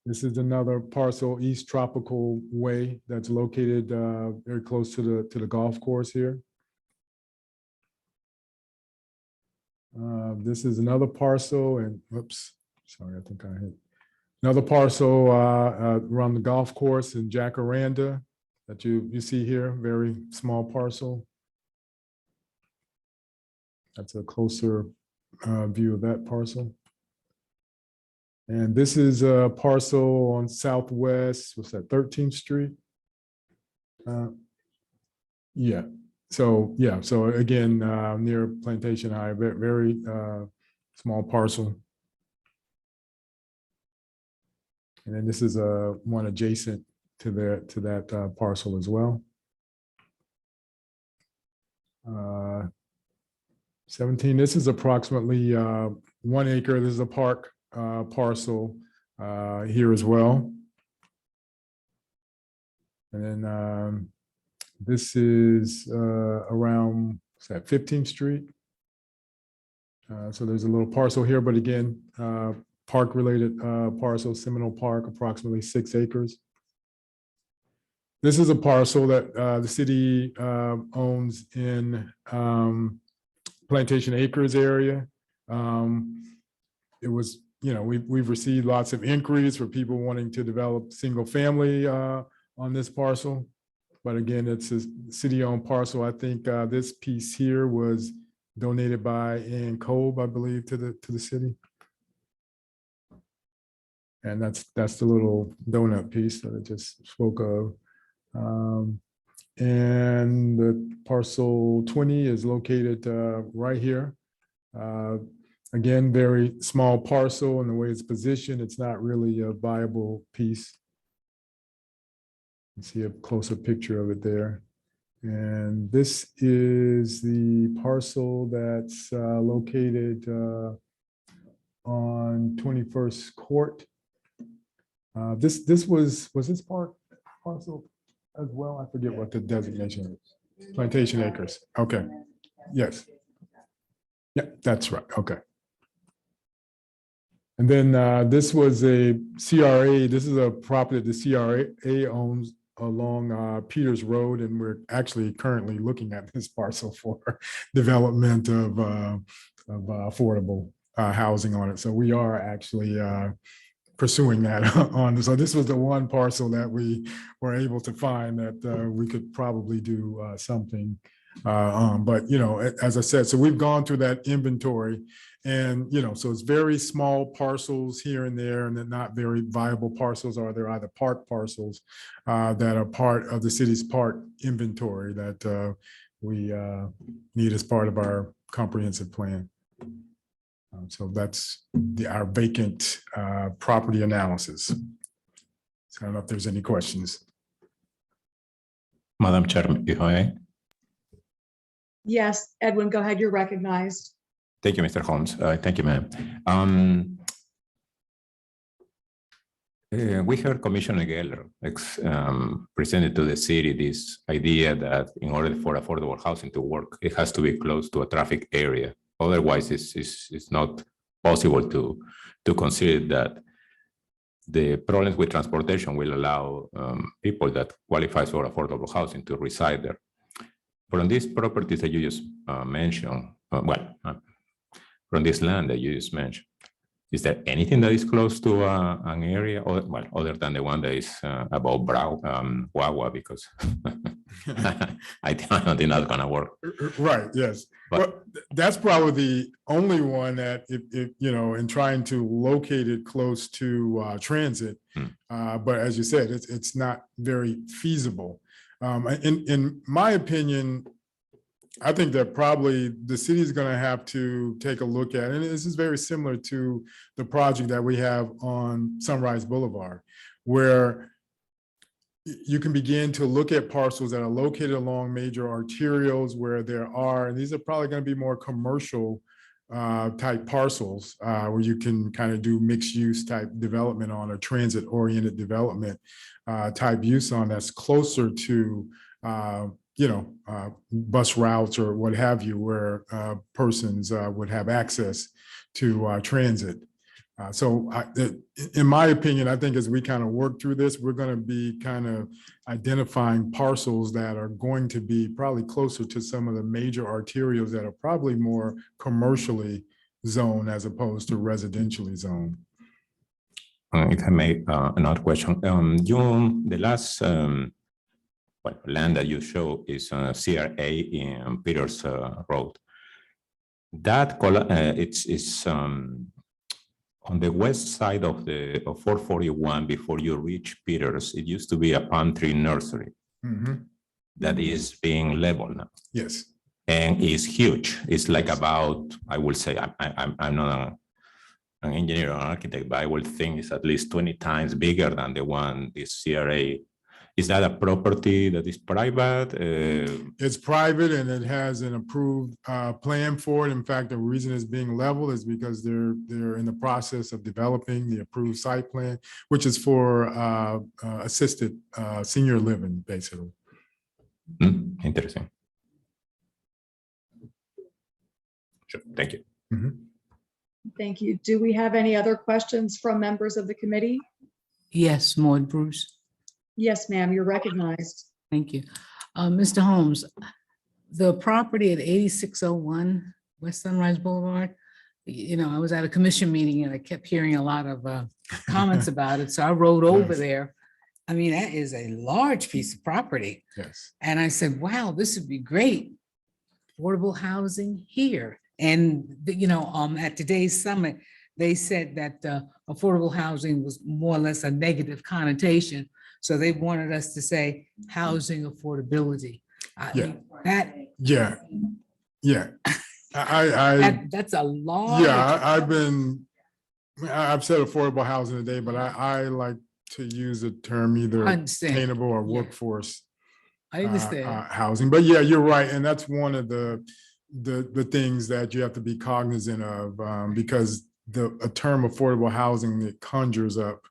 This is another parcel, East Tropical Way, that's located very close to the golf course here. This is another parcel, and whoops, sorry, I think I hit. Another parcel around the golf course in Jacaranda that you see here, very small parcel. That's a closer view of that parcel. And this is a parcel on Southwest, what's that, 13th Street? Yeah, so again, near Plantation High, very small parcel. And then this is one adjacent to that parcel as well. 17, this is approximately 1 acre. This is a park parcel here as well. And then this is around, what's that, 15th Street. So there's a little parcel here, but again, park-related parcel, Seminole Park, approximately 6 acres. This is a parcel that the city owns in Plantation Acres area. It was, we've received lots of inquiries for people wanting to develop single family on this parcel. But again, it's a city-owned parcel. I think this piece here was donated by Ann Kolb, I believe, to the city. And that's the little donut piece that I just spoke of. And the parcel 20 is located right here. Again, very small parcel, and the way it's positioned, it's not really a viable piece. You see a closer picture of it there. And this is the parcel that's located on 21st Court. This was this parcel as well? I forget what the designation is. Plantation Acres. Okay. Yes. Yeah, that's right. Okay. And then this was a CRA. This is a property that the CRA owns along Peters Road, and we're actually currently looking at this parcel for development of affordable housing on it. So we are actually pursuing that on. So this was the one parcel that we were able to find that we could probably do something on. But as I said, so we've gone through that inventory, and so it's very small parcels here and there, and they're not very viable parcels, or they're either park parcels that are part of the city's park inventory that we need as part of our comprehensive plan. So that's our vacant property analysis. So I don't know if there's any questions. Madam Chair, if I may. Yes, Edwin, go ahead. You're recognized. Thank you, Mr. Holmes. Thank you, ma'am. We heard Commissioner Geller presented to the city this idea that in order for affordable housing to work, it has to be close to a traffic area. Otherwise, it's not possible to consider that the problems with transportation will allow people that qualify for affordable housing to reside there. From these properties that you just mentioned, from this land that you just mentioned, is there anything that is close to an area, other than the one that is above Wawa, because I don't think that's gonna work. Right. Yes. But that's probably the only one that, if in trying to locate it close to transit. But as you said, it's not very feasible. In my opinion, I think that probably the city is going to have to take a look at, and this is very similar to the project that we have on Sunrise Boulevard, where you can begin to look at parcels that are located along major arterials where there are, and these are probably going to be more commercial type parcels where you can kind of do mixed use type development on, a transit oriented development type use on, that's closer to bus routes or what have you, where persons would have access to transit. In my opinion, I think as we kind of work through this, we're going to be kind of identifying parcels that are going to be probably closer to some of the major arterials that are probably more commercially zoned as opposed to residentially zoned. If I may, another question. The last land that you show is CRA in Peters Road. That it's on the west side of 441 before you reach Peters. It used to be a palm tree nursery that is being leveled now. Yes. And is huge. It's like about, I will say, I'm not an engineer or architect, but I would think it's at least 20 times bigger than the one, this CRA. Is that a property that is private? It's private and it has an approved plan for it. In fact, the reason it's being leveled is because they're in the process of developing the approved site plan, which is for assisted senior living, basically. Interesting. Sure. Thank you. Thank you. Do we have any other questions from members of the committee? Yes, Maud Bruce. Yes, ma'am, you're recognized. Thank you. Mr. Holmes, the property at 8601 West Sunrise Boulevard, I was at a commission meeting and I kept hearing a lot of comments about it. So I rode over Yes. there. I mean, that is a large piece of property. Yes. And I said, wow, this would be great. Affordable housing here. And, at today's summit, they said that affordable housing was more or less a negative connotation. So they wanted us to say housing affordability. Yeah. That's a large. Yeah, I've said affordable housing today, but I like to use the term either Understand. attainable or Yeah. workforce I understand. housing. But yeah, you're right. And that's one of the things that you have to be cognizant of because a term affordable housing, it conjures up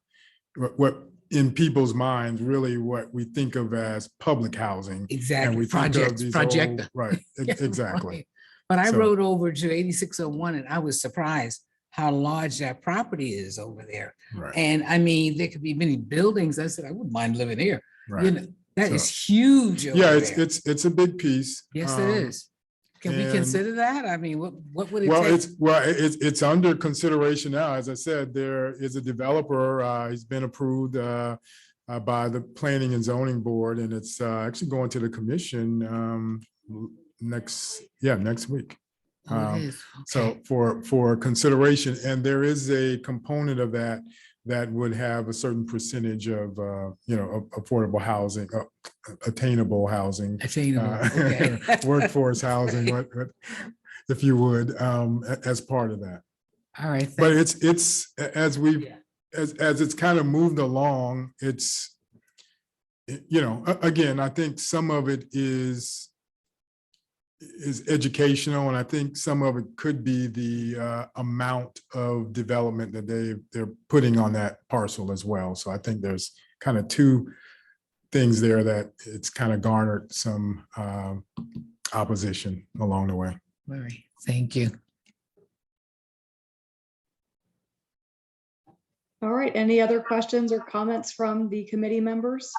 what in people's minds, really what we think of as public housing. And Exactly. we think of these Project. old- right, exactly. Right. But I So- rode over to 8601 and I was surprised how large that property is over there. Right, And I mean, there could be many buildings. I said, I wouldn't mind living here. right. That So- is huge over Yeah, there. it's a big piece. Yes, it is. Can we and- consider that? I mean, what would it Well, take? it's under consideration now. As I said, there is a developer, he's been approved by the Planning and Zoning Board, and it's actually going to the commission next week. Oh, it is. So Okay. for consideration, and there is a component of that would have a certain percentage of, affordable housing, attainable housing. Attainable. Okay. Workforce housing, if you would, as part of that. All right. But thank- it's as we Yeah. as it's kind of moved along, again, I think some of it is educational, and I think some of it could be the amount of development that they're putting on that parcel as well. So I think there's kind of two things there that it's kind of garnered some opposition along the way. All right. Thank you. All right, any other questions or comments from the committee members?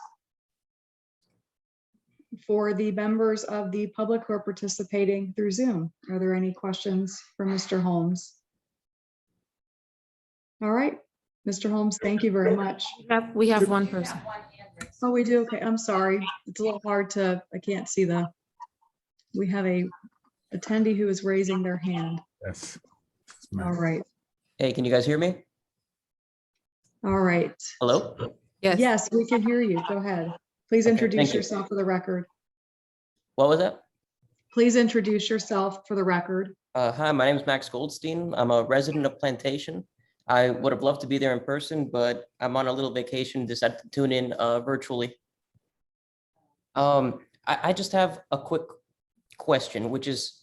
For the members of the public who are participating through Zoom, are there any questions for Mr. Holmes? All right, Mr. Holmes, thank you very much. We have one person. Oh, we do? Okay, I'm sorry. It's a little hard I can't see we have a attendee who is raising their hand. Yes. All right, Hey, can you guys hear me? all right. Hello? Yes. Yes, we can hear you. Go ahead. Please Okay, introduce thank you. yourself for the record. What was that? Please introduce yourself for the record. Hi, my name is Max Goldstein. I'm a resident of Plantation. I would have loved to be there in person, but I'm on a little vacation, decided to tune in virtually. I just have a quick question, which is,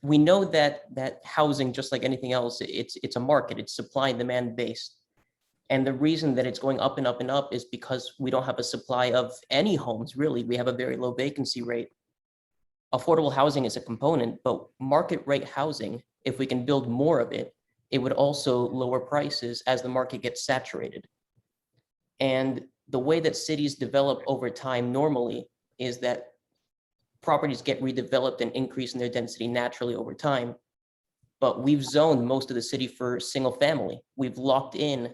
we know that housing, just like anything else, it's a market, it's supply and demand based. And the reason that it's going up and up and up is because we don't have a supply of any homes, really. We have a very low vacancy rate. Affordable housing is a component, but market rate housing, if we can build more of it, it would also lower prices as the market gets saturated. And the way that cities develop over time normally is that properties get redeveloped and increase in their density naturally over time. But we've zoned most of the city for single family. We've locked in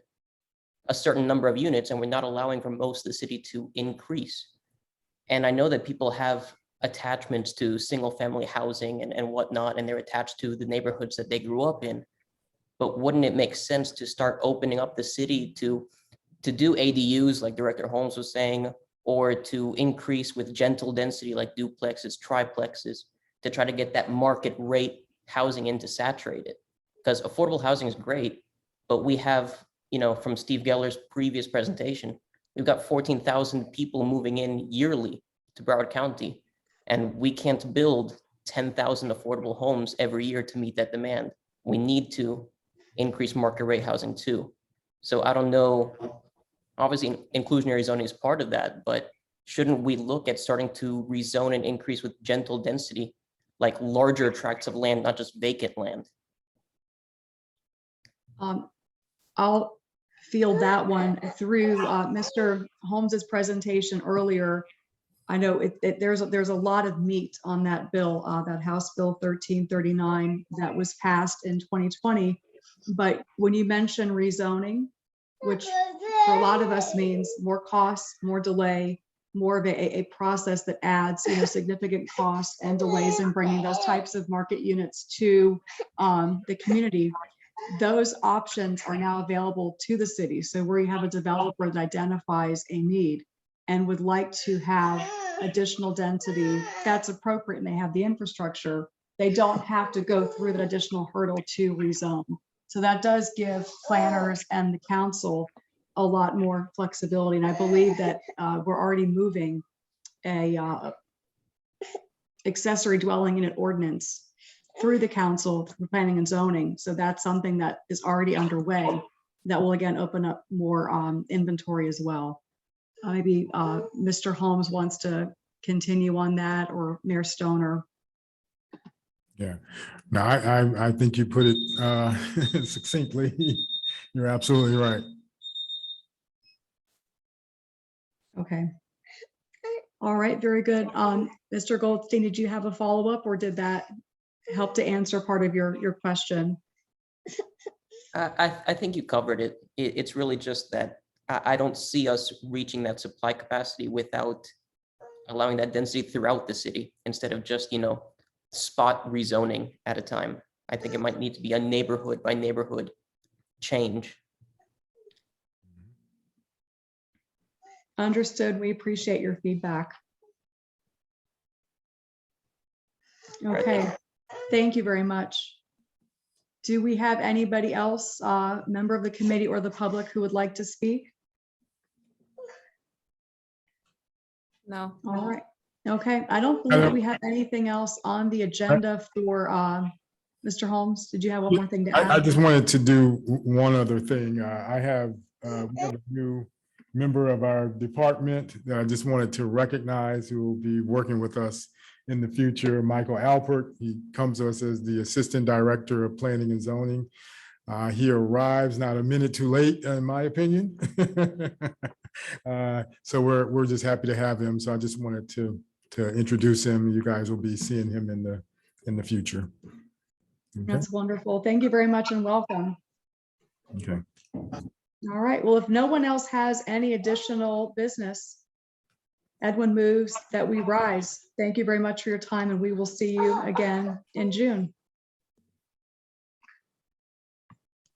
a certain number of units and we're not allowing for most of the city to increase. And I know that people have attachments to single family housing and whatnot, and they're attached to the neighborhoods that they grew up in. But wouldn't it make sense to start opening up the city to do ADUs like Director Holmes was saying, or to increase with gentle density like duplexes, triplexes, to try to get that market rate housing into saturate it? Because affordable housing is great, but we have, from Steve Geller's previous presentation, we've got 14,000 people moving in yearly to Broward County, and we can't build 10,000 affordable homes every year to meet that demand. We need to increase market rate housing too. So I don't know, obviously inclusionary zoning is part of that, but shouldn't we look at starting to rezone and increase with gentle density, like larger tracts of land, not just vacant land? I'll field that one through Mr. Holmes's presentation earlier. I know there's a lot of meat on that bill, that House Bill 1339 that was passed in 2020. But when you mention rezoning, which for a lot of us means more costs, more delay, more of a process that adds significant costs and delays in bringing those types of market units to the community. Those options are now available to the city. So where you have a developer that identifies a need and would like to have additional density that's appropriate and they have the infrastructure, they don't have to go through that additional hurdle to rezone. So that does give planners and the council a lot more flexibility. And I believe that we're already moving a accessory dwelling unit ordinance through the council for planning and zoning. So that's something that is already underway that will again open up more inventory as well. Maybe Mr. Holmes wants to continue on that, or Mayor Stoner. Yeah, no, I think you put it succinctly. You're absolutely right. Okay. All right, very good. Mr. Goldstein, did you have a follow-up, or did that help to answer part of your question? I think you covered it. It's really just that I don't see us reaching that supply capacity without allowing that density throughout the city instead of just, spot rezoning at a time. I think it might need to be a neighborhood by neighborhood change. Understood. We appreciate your feedback. Okay, thank you very much. Do we have anybody else, member of the committee or the public, who would like to speak? No. All right. Okay, I don't believe we have anything else on the agenda for Mr. Holmes. Did you have one more thing to add? I just wanted to do one other thing. we have a new member of our department that I just wanted to recognize, who will be working with us in the future, Michael Alpert. He comes to us as the Assistant Director of Planning and Zoning. He arrives not a minute too late, in my opinion. So we're just happy to have him. So I just wanted to introduce him. You guys will be seeing him in the future. Okay. That's wonderful. Thank you very much and welcome. Okay. All right. Well, if no one else has any additional business, Edwin moves that we rise. Thank you very much for your time, and we will see you again in June.